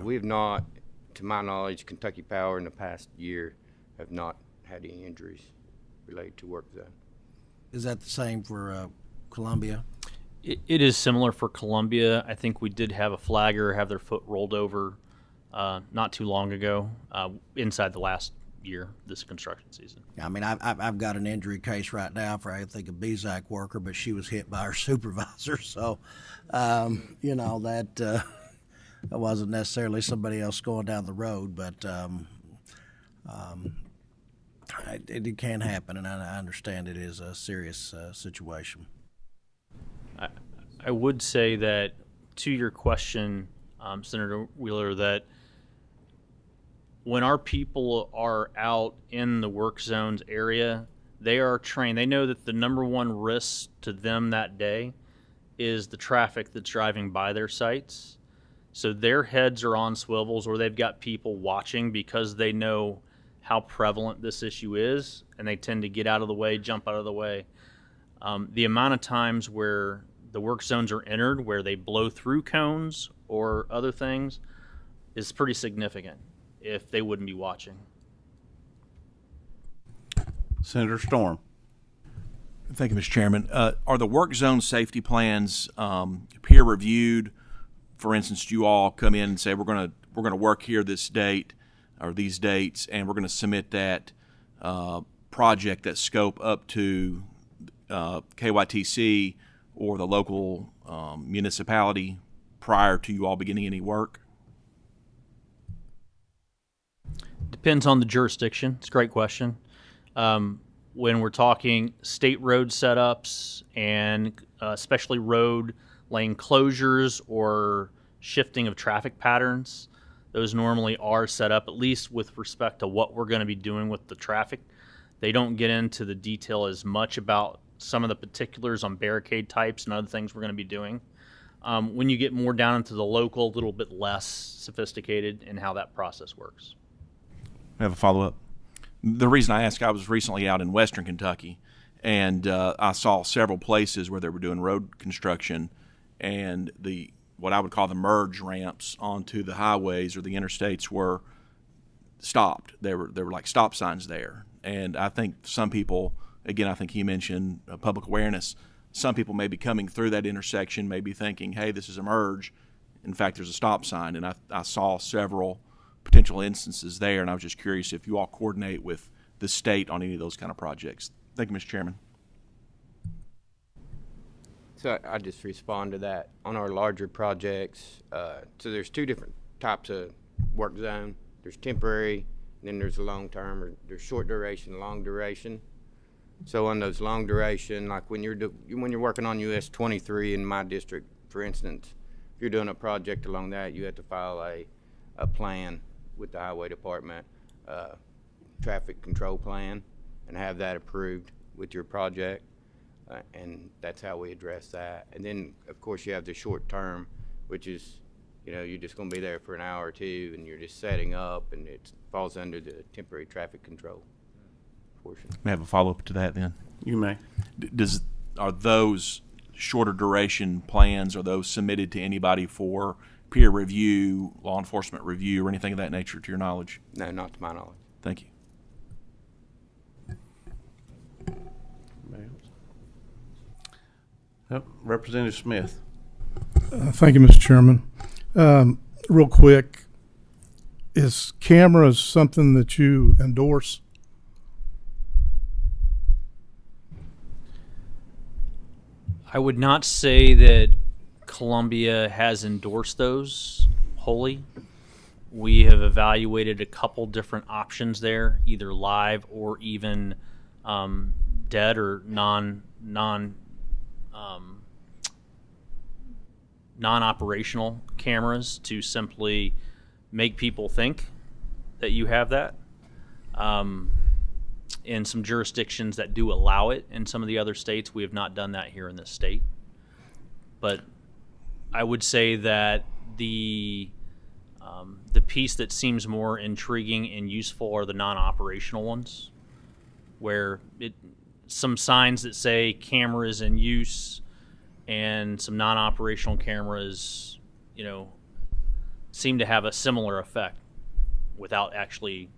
We have not, to my knowledge, Kentucky Power in the past year have not had any injuries related to work zone. Is that the same for Columbia? It is similar for Columbia. I think we did have a flagger have their foot rolled over not too long ago inside the last year this construction season. I mean, I've got an injury case right now for, I think, a BZAC worker, but she was hit by her supervisor. So, that wasn't necessarily somebody else going down the road, but it can happen, and I understand it is a serious situation. I would say that, to your question, Senator Wheeler, that when our people are out in the work zones area, they are trained. They know that the number one risk to them that day is the traffic that's driving by their sites. So their heads are on swivels, or they've got people watching because they know how prevalent this issue is, and they tend to get out of the way, jump out of the way. The amount of times where the work zones are entered, where they blow through cones or other things, is pretty significant if they wouldn't be watching. Senator Storm. Thank you, Mr. Chairman. Are the work zone safety plans peer reviewed? For instance, you all come in and say we're going to work here this date or these dates, and we're going to submit that project, that scope up to KYTC or the local municipality prior to you all beginning any work? Depends on the jurisdiction. It's a great question. When we're talking state road setups and especially road lane closures or shifting of traffic patterns, those normally are set up, at least with respect to what we're going to be doing with the traffic. They don't get into the detail as much about some of the particulars on barricade types and other things we're going to be doing. When you get more down into the local, a little bit less sophisticated in how that process works. I have a follow-up. The reason I ask, I was recently out in western Kentucky, and I saw several places where they were doing road construction, and what I would call the merge ramps onto the highways or the interstates were stopped. There were like stop signs there, and I think some people, again, I think he mentioned public awareness. Some people may be coming through that intersection, may be thinking, "Hey, this is a merge." In fact, there's a stop sign, and I saw several potential instances there, and I was just curious if you all coordinate with the state on any of those kind of projects. Thank you, Mr. Chairman. So I just respond to that. On our larger projects, so there's two different types of work zone. There's temporary, and then there's a long-term, or there's short duration, long duration. So on those long duration, like when you're working on US 23 in my district, for instance, if you're doing a project along that, you have to file a plan with the highway department. traffic control plan and have that approved with your project. And that's how we address that. And then, of course, you have the short term, which is, you're just going to be there for an hour or two, and you're just setting up, and it falls under the temporary traffic control portion. May I have a follow-up to that then? You may. Are those shorter duration plans, are those submitted to anybody for peer review, law enforcement review, or anything of that nature, to your knowledge? No, not to my knowledge. Thank you. Yep. Representative Smith. Thank you, Mr. Chairman. Real quick, is cameras something that you endorse? I would not say that Columbia has endorsed those wholly. We have evaluated a couple different options there, either live or even dead or non-operational cameras to simply make people think that you have that. In some jurisdictions that do allow it in some of the other states, we have not done that here in this state. But I would say that the piece that seems more intriguing and useful are the non-operational ones, where some signs that say cameras in use and some non-operational cameras, seem to have a similar effect without actually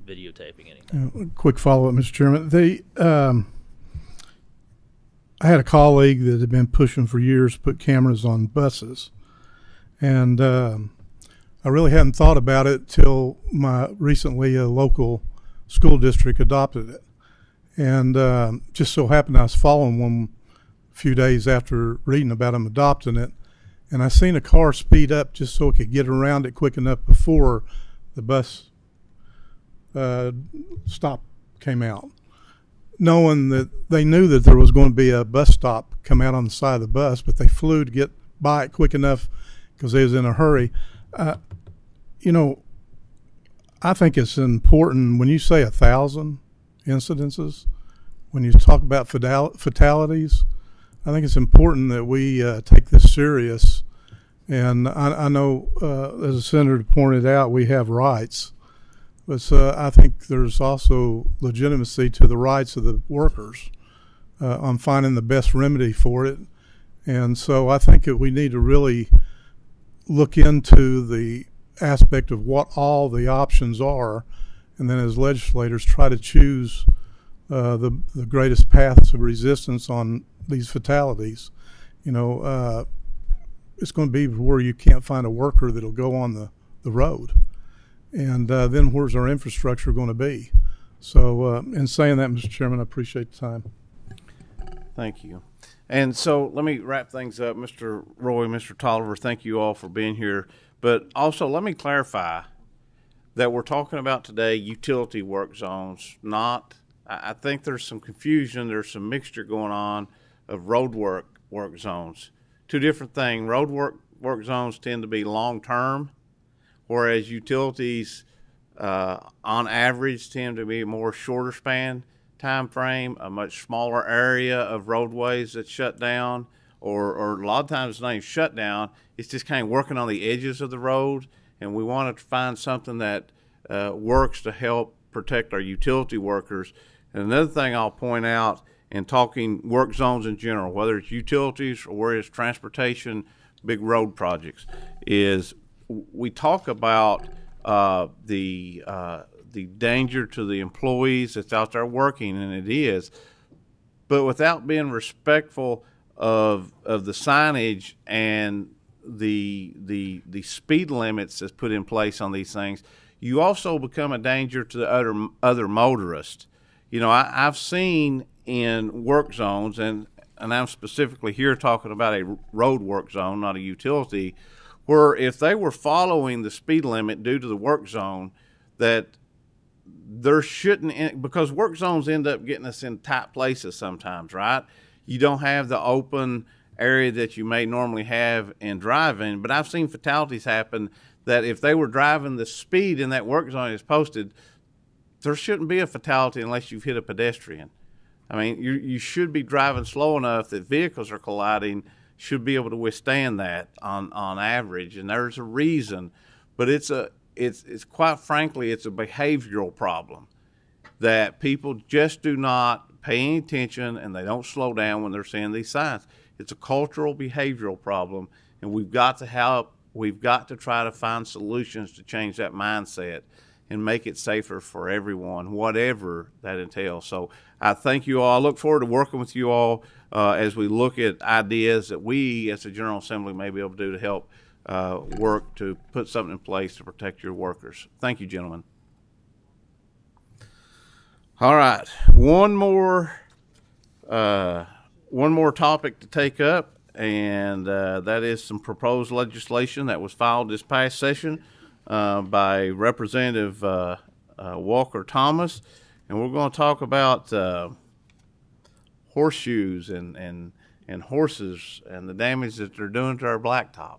videotaping anything. Quick follow-up, Mr. Chairman. I had a colleague that had been pushing for years to put cameras on buses, and I really hadn't thought about it till recently a local school district adopted it, and just so happened I was following one a few days after reading about them adopting it, and I seen a car speed up just so it could get around it quick enough before the bus stop came out, knowing that they knew that there was going to be a bus stop come out on the side of the bus, but they flew to get by it quick enough because they was in a hurry. I think it's important when you say 1,000 incidences, when you talk about fatalities, I think it's important that we take this serious. And I know, as the senator pointed out, we have rights. But I think there's also legitimacy to the rights of the workers on finding the best remedy for it. And so I think that we need to really look into the aspect of what all the options are, and then as legislators try to choose the greatest paths of resistance on these fatalities. It's going to be where you can't find a worker that'll go on the road. And then where's our infrastructure going to be? So in saying that, Mr. Chairman, I appreciate the time. Thank you. And so let me wrap things up. Mr. Roy, Mr. Tolliver, thank you all for being here. But also let me clarify that we're talking about today utility work zones, not, I think there's some confusion, there's some mixture going on of road work zones. Two different things. Road work zones tend to be long-term, whereas utilities on average tend to be a more shorter span time frame, a much smaller area of roadways that's shut down, or a lot of times it's not even shut down, it's just kind of working on the edges of the road, and we want to find something that works to help protect our utility workers. And another thing I'll point out in talking work zones in general, whether it's utilities or whether it's transportation, big road projects, is we talk about the danger to the employees that's out there working, and it is, but without being respectful of the signage and the speed limits that's put in place on these things, you also become a danger to the other motorists. I've seen in work zones, and I'm specifically here talking about a road work zone, not a utility, where if they were following the speed limit due to the work zone, that there shouldn't, because work zones end up getting us in tight places sometimes, right? You don't have the open area that you may normally have in driving, but I've seen fatalities happen that if they were driving the speed in that work zone is posted, there shouldn't be a fatality unless you've hit a pedestrian. I mean, you should be driving slow enough that vehicles are colliding should be able to withstand that on average, and there's a reason. But it's quite frankly, it's a behavioral problem that people just do not pay any attention and they don't slow down when they're seeing these signs. It's a cultural behavioral problem, and we've got to help. We've got to try to find solutions to change that mindset and make it safer for everyone, whatever that entails. So I thank you all. I look forward to working with you all as we look at ideas that we as a General Assembly may be able to do to help work to put something in place to protect your workers. Thank you, gentlemen. All right, one more topic to take up, and that is some proposed legislation that was filed this past session by Representative Walker Thomas, and we're going to talk about horseshoes and horses and the damage that they're doing to our blacktop.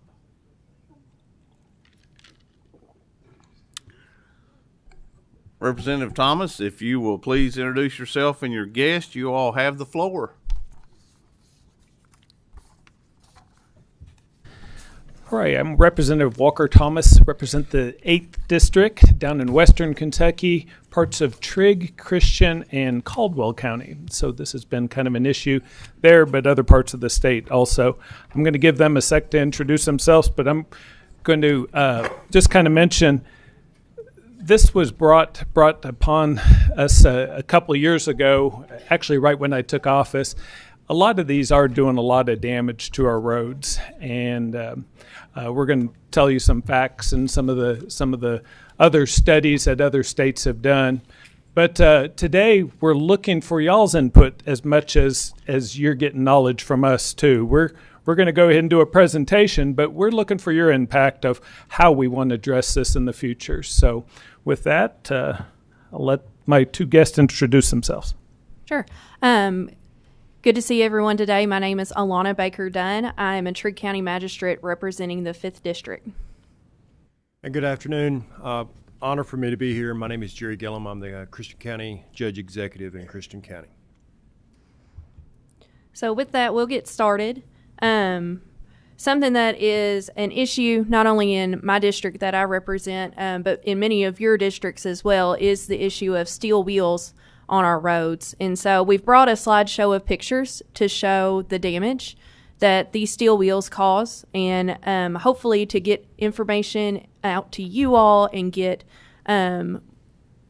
Representative Thomas, if you will please introduce yourself and your guest, you all have the floor. All right, I'm Representative Walker Thomas, represent the 8th District down in western Kentucky, parts of Trigg, Christian, and Caldwell County. So this has been kind of an issue there, but other parts of the state also. I'm going to give them a sec to introduce themselves, but I'm going to just kind of mention this was brought upon us a couple of years ago, actually right when I took office. A lot of these are doing a lot of damage to our roads, and we're going to tell you some facts and some of the other studies that other states have done. But today we're looking for y'all's input as much as you're getting knowledge from us too. We're going to go ahead and do a presentation, but we're looking for your impact of how we want to address this in the future. So with that, I'll let my two guests introduce themselves. Sure. Good to see everyone today. My name is Alana Baker Dunn. I am a Trigg County Magistrate representing the 5th District. And good afternoon. Honor for me to be here. My name is Jerry Gillum. I'm the Christian County Judge Executive in Christian County. So with that, we'll get started. Something that is an issue not only in my district that I represent, but in many of your districts as well, is the issue of steel wheels on our roads. And so we've brought a slideshow of pictures to show the damage that these steel wheels cause, and hopefully to get information out to you all and get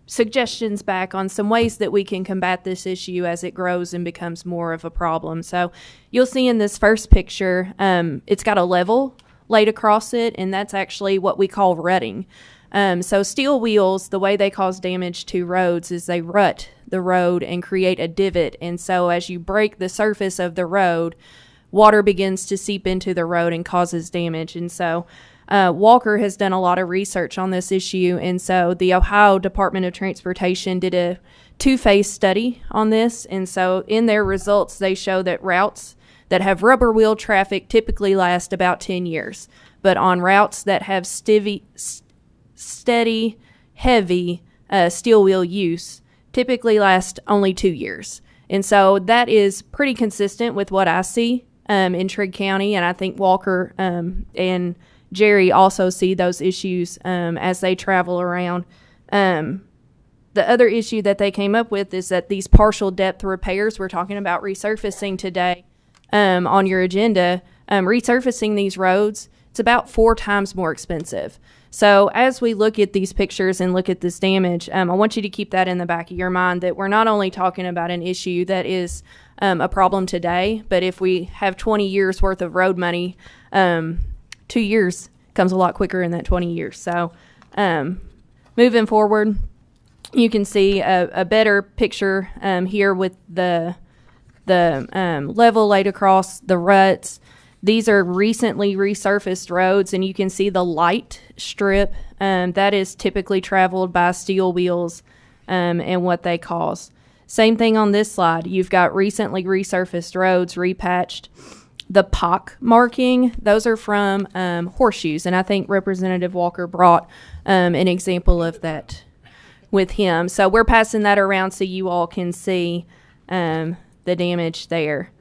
suggestions back on some ways that we can combat this issue as it grows and becomes more of a problem. So you'll see in this first picture, it's got a level laid across it, and that's actually what we call rutting. So steel wheels, the way they cause damage to roads is they rut the road and create a divot. And so as you break the surface of the road, water begins to seep into the road and causes damage. And so Walker has done a lot of research on this issue. And so the Ohio Department of Transportation did a two-phase study on this. And so in their results, they show that routes that have rubber wheel traffic typically last about 10 years. But on routes that have steady, heavy steel wheel use typically last only 2 years. And so that is pretty consistent with what I see in Trigg County, and I think Walker and Jerry also see those issues as they travel around. The other issue that they came up with is that these partial depth repairs, we're talking about resurfacing today on your agenda, resurfacing these roads, it's about 4 times more expensive. So as we look at these pictures and look at this damage, I want you to keep that in the back of your mind, that we're not only talking about an issue that is a problem today, but if we have 20 years worth of road money, 2 years comes a lot quicker in that 20 years. So moving forward, you can see a better picture here with the level laid across the ruts. These are recently resurfaced roads, and you can see the light strip that is typically traveled by steel wheels and what they cause. Same thing on this slide. You've got recently resurfaced roads, repatched. The pock marking, those are from horseshoes, and I think Representative Walker brought an example of that with him. So we're passing that around so you all can see the damage there.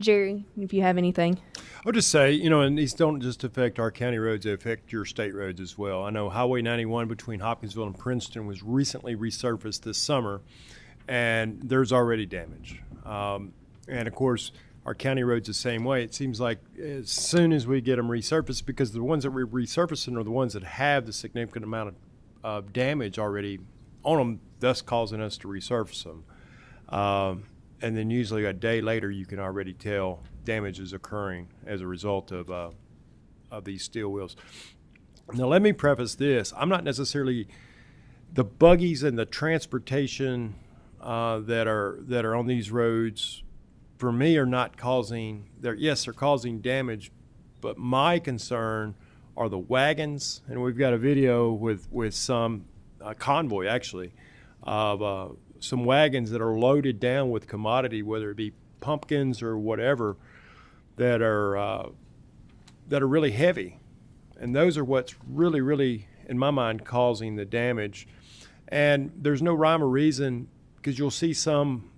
Jerry, if you have anything. I'll just say, and these don't just affect our county roads, they affect your state roads as well. I know Highway 91 between Hopkinsville and Princeton was recently resurfaced this summer, and there's already damage. And, of course, our county roads the same way. It seems like as soon as we get them resurfaced, because the ones that we're resurfacing are the ones that have the significant amount of damage already on them, thus causing us to resurface them. And then usually a day later, you can already tell damage is occurring as a result of these steel wheels. Now, let me preface this. I'm not necessarily the buggies and the transportation that are on these roads, for me, are not causing, they're causing damage, but my concern are the wagons, and we've got a video with some convoy, actually, of some wagons that are loaded down with commodity, whether it be pumpkins or whatever, that are really heavy. And those are what's really, really, in my mind, causing the damage. And there's no rhyme or reason, because you'll see some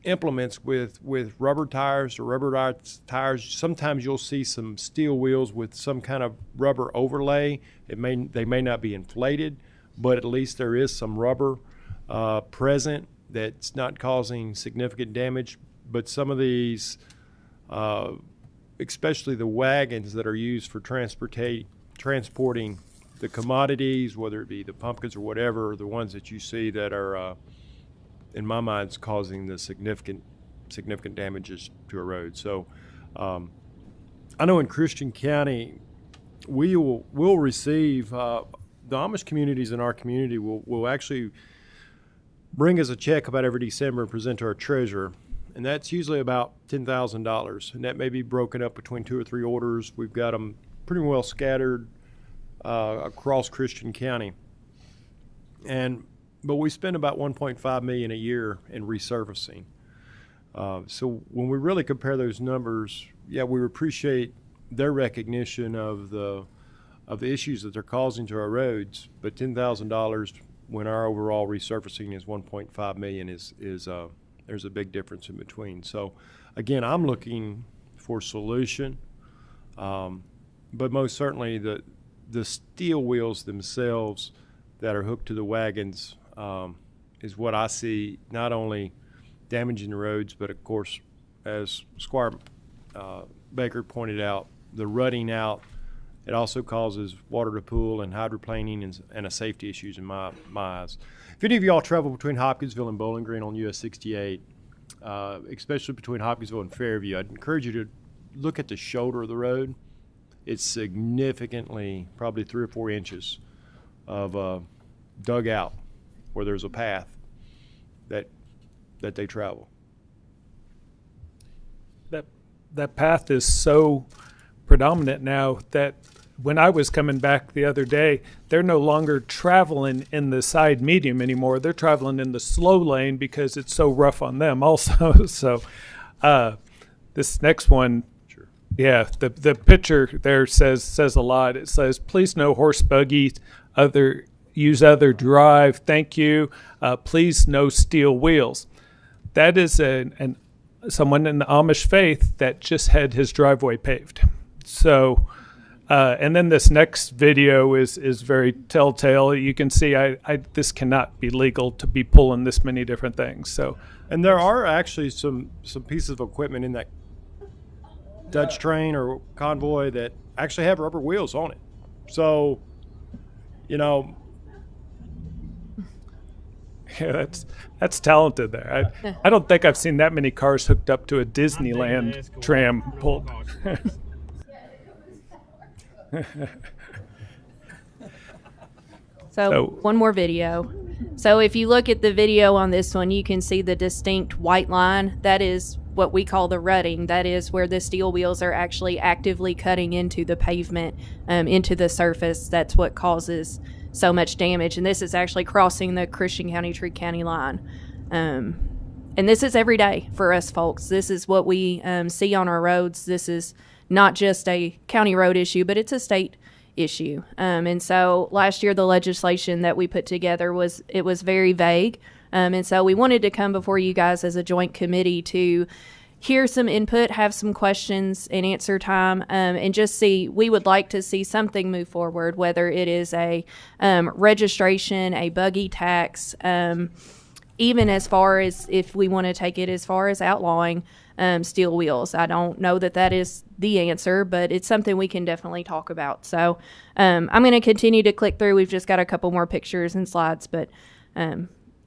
implements with rubber tires or rubberized tires. Sometimes you'll see some steel wheels with some kind of rubber overlay. They may not be inflated, but at least there is some rubber present that's not causing significant damage. But some of these, especially the wagons that are used for transporting the commodities, whether it be the pumpkins or whatever, are the ones that you see that are, in my mind, is causing the significant damages to a road. So I know in Christian County, we'll receive, the Amish communities in our community will actually bring us a check about every December and present to our treasurer. And that's usually about $10,000. And that may be broken up between 2 or 3 orders. We've got them pretty well scattered across Christian County. But we spend about $1.5 million a year in resurfacing. So when we really compare those numbers, we appreciate their recognition of the issues that they're causing to our roads. But $10,000 when our overall resurfacing is $1.5 million is there's a big difference in between. So again, I'm looking for a solution. But most certainly the steel wheels themselves that are hooked to the wagons is what I see not only damaging the roads, but of course, as Squire Baker pointed out, the rutting out. It also causes water to pool and hydroplaning and a safety issues in my eyes. If any of y'all travel between Hopkinsville and Bowling Green on US 68, especially between Hopkinsville and Fairview, I'd encourage you to look at the shoulder of the road. It's significantly, probably 3 or 4 inches of dug out where there's a path that they travel. That path is so predominant now that when I was coming back the other day, they're no longer traveling in the side medium anymore. They're traveling in the slow lane because it's so rough on them also. So this next one, sure. Yeah, the picture there says a lot. It says, please no horse buggy, use other drive, thank you. Please no steel wheels. That is someone in the Amish faith that just had his driveway paved. So, and then this next video is very telltale. You can see this cannot be legal to be pulling this many different things. So, and there are actually some pieces of equipment in that Dutch train or convoy that actually have rubber wheels on it. So, yeah, that's talented there. I don't think I've seen that many cars hooked up to a Disneyland tram pulled. So one more video. So if you look at the video on this one, you can see the distinct white line. That is what we call the rutting. That is where the steel wheels are actually actively cutting into the pavement, into the surface. That's what causes so much damage. And this is actually crossing the Christian County, Trigg County line. And this is every day for us folks. This is what we see on our roads. This is not just a county road issue, but it's a state issue. And so last year, the legislation that we put together was very vague. And so we wanted to come before you guys as a joint committee to hear some input, have some questions and answer time, and just see, we would like to see something move forward, whether it is a registration, a buggy tax, even as far as if we want to take it as far as outlawing steel wheels. I don't know that is the answer, but it's something we can definitely talk about. So I'm going to continue to click through. We've just got a couple more pictures and slides, but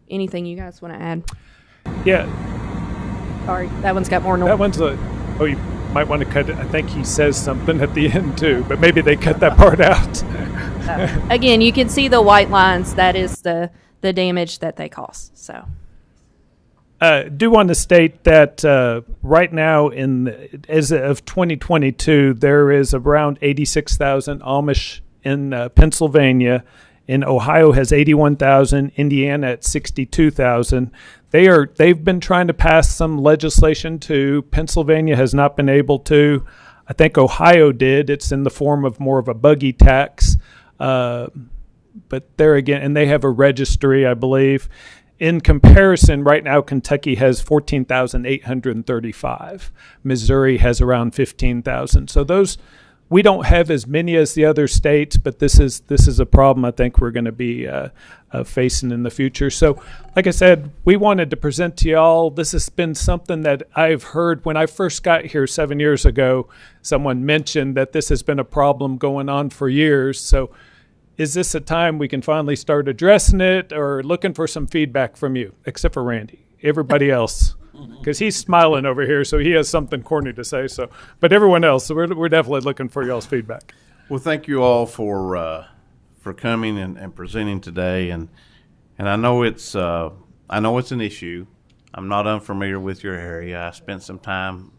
anything you guys want to add? Yeah. Sorry, that one's got more noise. That one's you might want to cut it. I think he says something at the end too, but maybe they cut that part out. Again, you can see the white lines. That is the damage that they cause. So. Do want to state that right now, as of 2022, there is around 86,000 Amish in Pennsylvania. In Ohio has 81,000. Indiana at 62,000. They've been trying to pass some legislation too. Pennsylvania has not been able to. I think Ohio did. It's in the form of more of a buggy tax. But there again, and they have a registry, I believe. In comparison, right now, Kentucky has 14,835. Missouri has around 15,000. So we don't have as many as the other states, but this is a problem I think we're going to be facing in the future. So, like I said, we wanted to present to y'all. This has been something that I've heard when I first got here 7 years ago. Someone mentioned that this has been a problem going on for years. So, is this a time we can finally start addressing it, or looking for some feedback from you, except for Randy? Everybody else, because he's smiling over here, so he has something corny to say. So, but everyone else, we're definitely looking for y'all's feedback. Well, thank you all for coming and presenting today, and I know it's an issue. I'm not unfamiliar with your area. I spent some time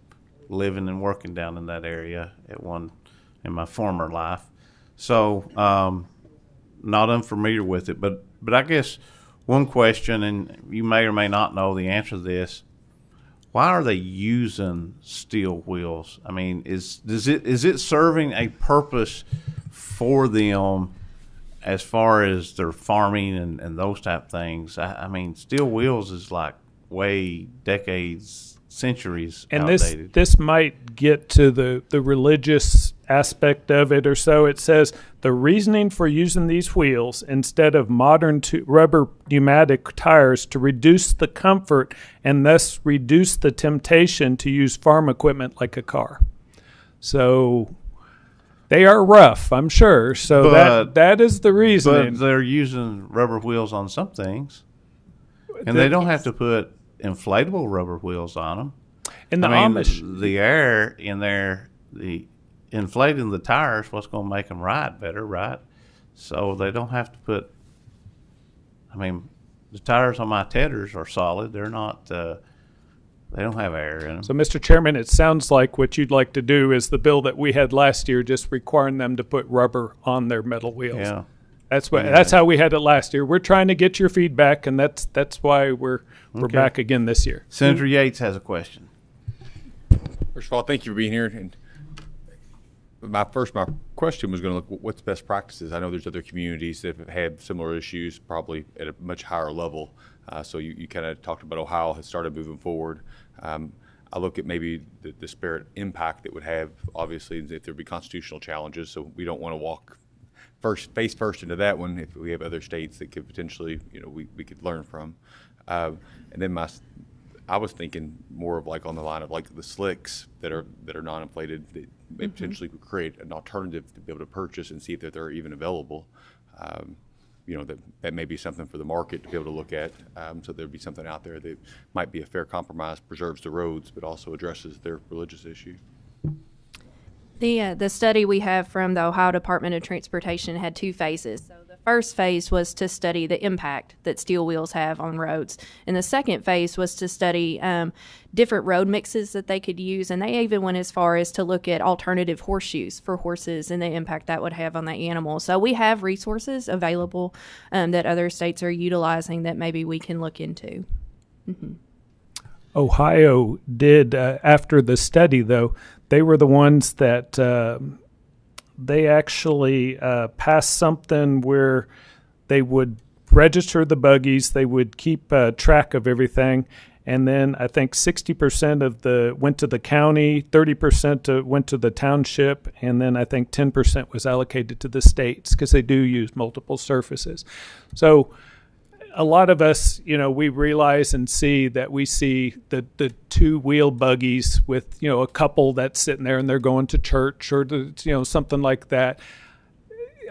living and working down in that area in my former life, so not unfamiliar with it. But I guess one question, and you may or may not know the answer to this: why are they using steel wheels? I mean, is it serving a purpose for them as far as their farming and those type things? I mean, steel wheels is like way decades, centuries outdated. And this might get to the religious aspect of it or so. It says the reasoning for using these wheels instead of modern rubber pneumatic tires to reduce the comfort and thus reduce the temptation to use farm equipment like a car. So they are rough, I'm sure. So that is the reasoning. But they're using rubber wheels on some things, and they don't have to put inflatable rubber wheels on them. In the Amish, the air in there, inflating the tires, what's going to make them ride better, right? So they don't have to put. I mean, the tires on my Tedders are solid. They're not. They don't have air in them. So, Mr. Chairman, it sounds like what you'd like to do is the bill that we had last year, just requiring them to put rubber on their metal wheels. Yeah. That's how we had it last year. We're trying to get your feedback, and that's why we're back again this year. Senator Yates has a question. First of all, thank you for being here. And my question was going to look what's best practices. I know there's other communities that have had similar issues, probably at a much higher level. So you kind of talked about Ohio has started moving forward. I look at maybe the disparate impact that would have, obviously, if there'd be constitutional challenges. So we don't want to walk face first into that one. If we have other states that could potentially, we could learn from. And then I was thinking more of like on the line of like the slicks that are non-inflated that may potentially could create an alternative to be able to purchase and see if they're even available. That may be something for the market to be able to look at. So there'd be something out there that might be a fair compromise, preserves the roads, but also addresses their religious issue. The study we have from the Ohio Department of Transportation had two phases. So the first phase was to study the impact that steel wheels have on roads. And the second phase was to study different road mixes that they could use. And they even went as far as to look at alternative horseshoes for horses and the impact that would have on the animal. So we have resources available that other states are utilizing that maybe we can look into. Mm-hmm. Ohio did, after the study, though, they were the ones that they actually passed something where they would register the buggies, they would keep track of everything, and then I think 60% went to the county, 30% went to the township, and then I think 10% was allocated to the states because they do use multiple surfaces. So a lot of us, we realize and see that we see the two-wheel buggies with, a couple that's sitting there and they're going to church or, something like that.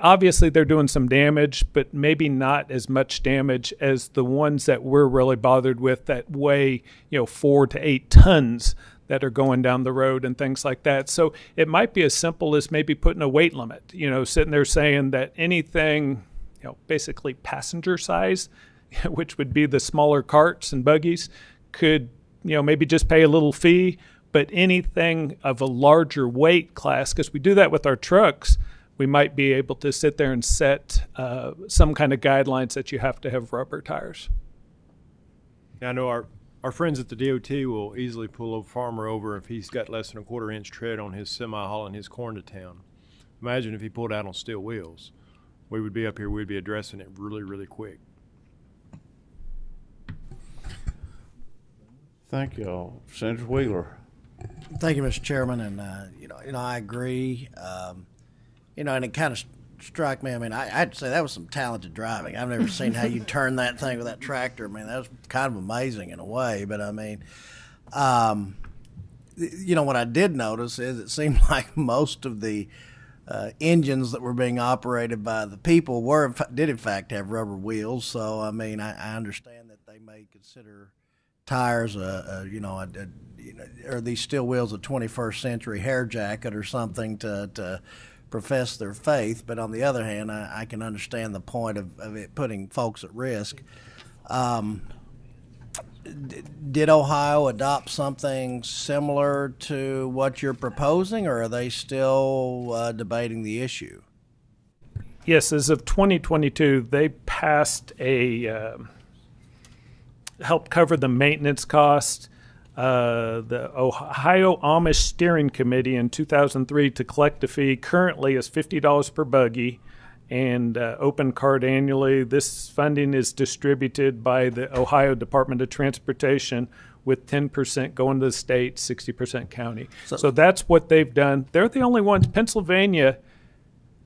Obviously, they're doing some damage, but maybe not as much damage as the ones that we're really bothered with that weigh, 4 to 8 tons that are going down the road and things like that. So it might be as simple as maybe putting a weight limit, sitting there saying that anything, basically passenger size, which would be the smaller carts and buggies, could, maybe just pay a little fee, but anything of a larger weight class, because we do that with our trucks, we might be able to sit there and set some kind of guidelines that you have to have rubber tires. Yeah, I know our friends at the DOT will easily pull a farmer over if he's got less than a 1/4-inch tread on his semi hauling his corn to town. Imagine if he pulled out on steel wheels. We would be up here, we'd be addressing it really, really quick. Thank you all. Senator Wheeler. Thank you, Mr. Chairman, and I agree. And it kind of struck me. I mean, I'd say that was some talented driving. I've never seen how you turn that thing with that tractor. I mean, that was kind of amazing in a way. But I mean, what I did notice is it seemed like most of the engines that were being operated by the people did in fact have rubber wheels. So I mean, I understand that they may consider tires, or these steel wheels a 21st century hair jacket or something to profess their faith. But on the other hand, I can understand the point of it putting folks at risk. Did Ohio adopt something similar to what you're proposing, or are they still debating the issue? Yes, as of 2022, they passed help cover the maintenance cost. The Ohio Amish Steering Committee in 2003 to collect a fee currently is $50 per buggy and open cart annually. This funding is distributed by the Ohio Department of Transportation with 10% going to the state, 60% county. So that's what they've done. They're the only ones. Pennsylvania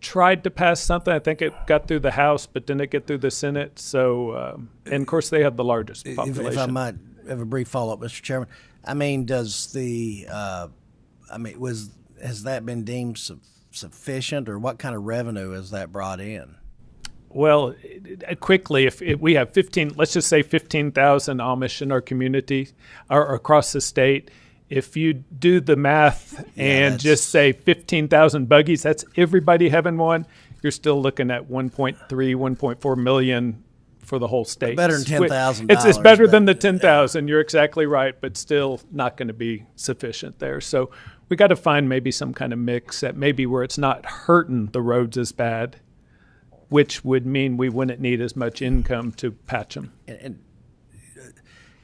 tried to pass something. I think it got through the House, but didn't get through the Senate. So, and of course, they have the largest population. If I might have a brief follow-up, Mr. Chairman. I mean, has that been deemed sufficient, or what kind of revenue has that brought in? Well, quickly, if we have 15, let's just say 15,000 Amish in our community or across the state. If you do the math and just say 15,000 buggies, that's everybody having one, you're still looking at 1.3, 1.4 million for the whole state. Better than $10,000. It's better than the 10,000. You're exactly right, but still not going to be sufficient there. So we got to find maybe some kind of mix that maybe where it's not hurting the roads as bad, which would mean we wouldn't need as much income to patch them.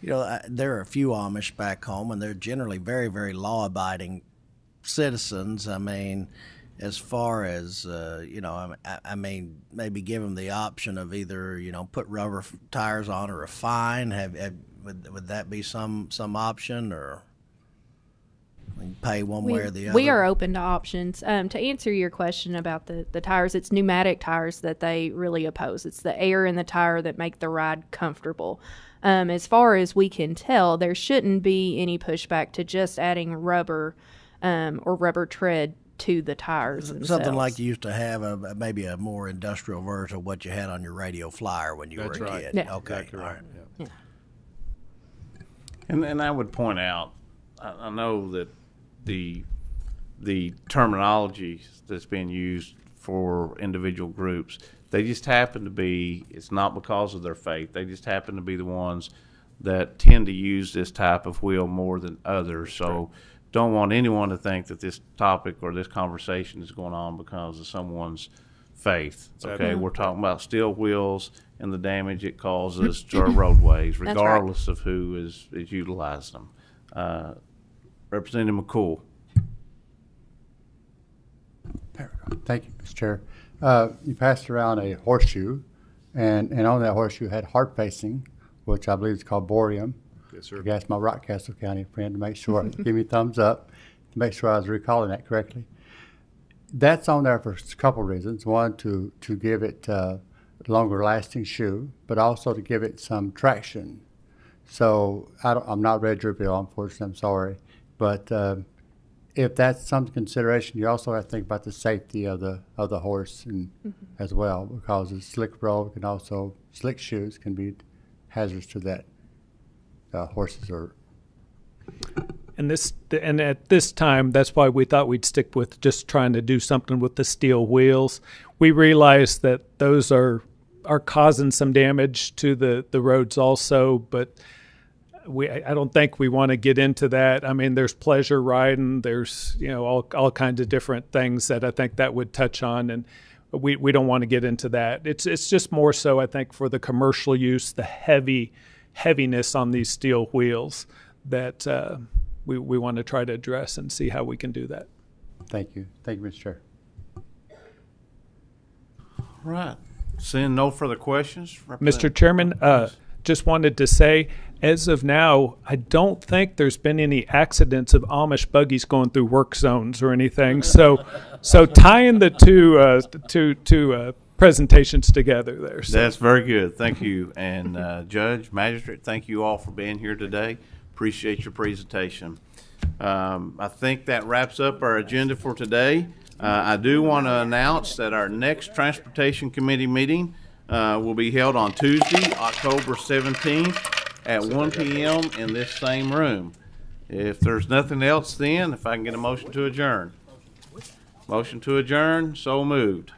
There are a few Amish back home, and they're generally very, very law-abiding citizens. I mean, as far as, I mean, maybe give them the option of either, put rubber tires on or a fine. Would that be some option, or pay one way or the other? We are open to options. To answer your question about the tires, it's pneumatic tires that they really oppose. It's the air in the tire that make the ride comfortable. As far as we can tell, there shouldn't be any pushback to just adding rubber or rubber tread to the tires themselves. Something like you used to have, maybe a more industrial version of what you had on your radio flyer when you were a kid. Yeah. Okay. Exactly right. Yeah. And I would point out, I know that the terminology that's being used for individual groups, they just happen to be, it's not because of their faith, they just happen to be the ones that tend to use this type of wheel more than others. So don't want anyone to think that this topic or this conversation is going on because of someone's faith. Okay, we're talking about steel wheels and the damage it causes to our roadways, regardless of who is utilizing them. Representative McCool. There we go. Thank you, Mr. Chair. You passed around a horseshoe, and on that horseshoe had heart facing, which I believe is called borium. Yes, sir. I asked my Rockcastle County friend to make sure, give me a thumbs up, to make sure I was recalling that correctly. That's on there for a couple of reasons. One, to give it a longer lasting shoe, but also to give it some traction. So I'm not ready to reveal, unfortunately, I'm sorry. But if that's some consideration, you also have to think about the safety of the horse and as well, because a slick road can also, slick shoes can be hazardous to that. Horses are. And at this time, that's why we thought we'd stick with just trying to do something with the steel wheels. We realized that those are causing some damage to the roads also, but I don't think we want to get into that. I mean, there's pleasure riding, there's all kinds of different things that I think that would touch on, and we don't want to get into that. It's just more so, I think, for the commercial use, the heaviness on these steel wheels that we want to try to address and see how we can do that. Thank you, Mr. Chair. All right. Seeing no further questions, Mr. Chairman, just wanted to say, as of now, I don't think there's been any accidents of Amish buggies going through work zones or anything. So tying the two presentations together there. So. That's very good. Thank you. And Judge, Magistrate, thank you all for being here today. Appreciate your presentation. I think that wraps up our agenda for today. I do want to announce that our next Transportation Committee meeting will be held on Tuesday, October 17th at 1 p.m. in this same room. If there's nothing else then, if I can get a motion to adjourn. Motion to adjourn, so moved.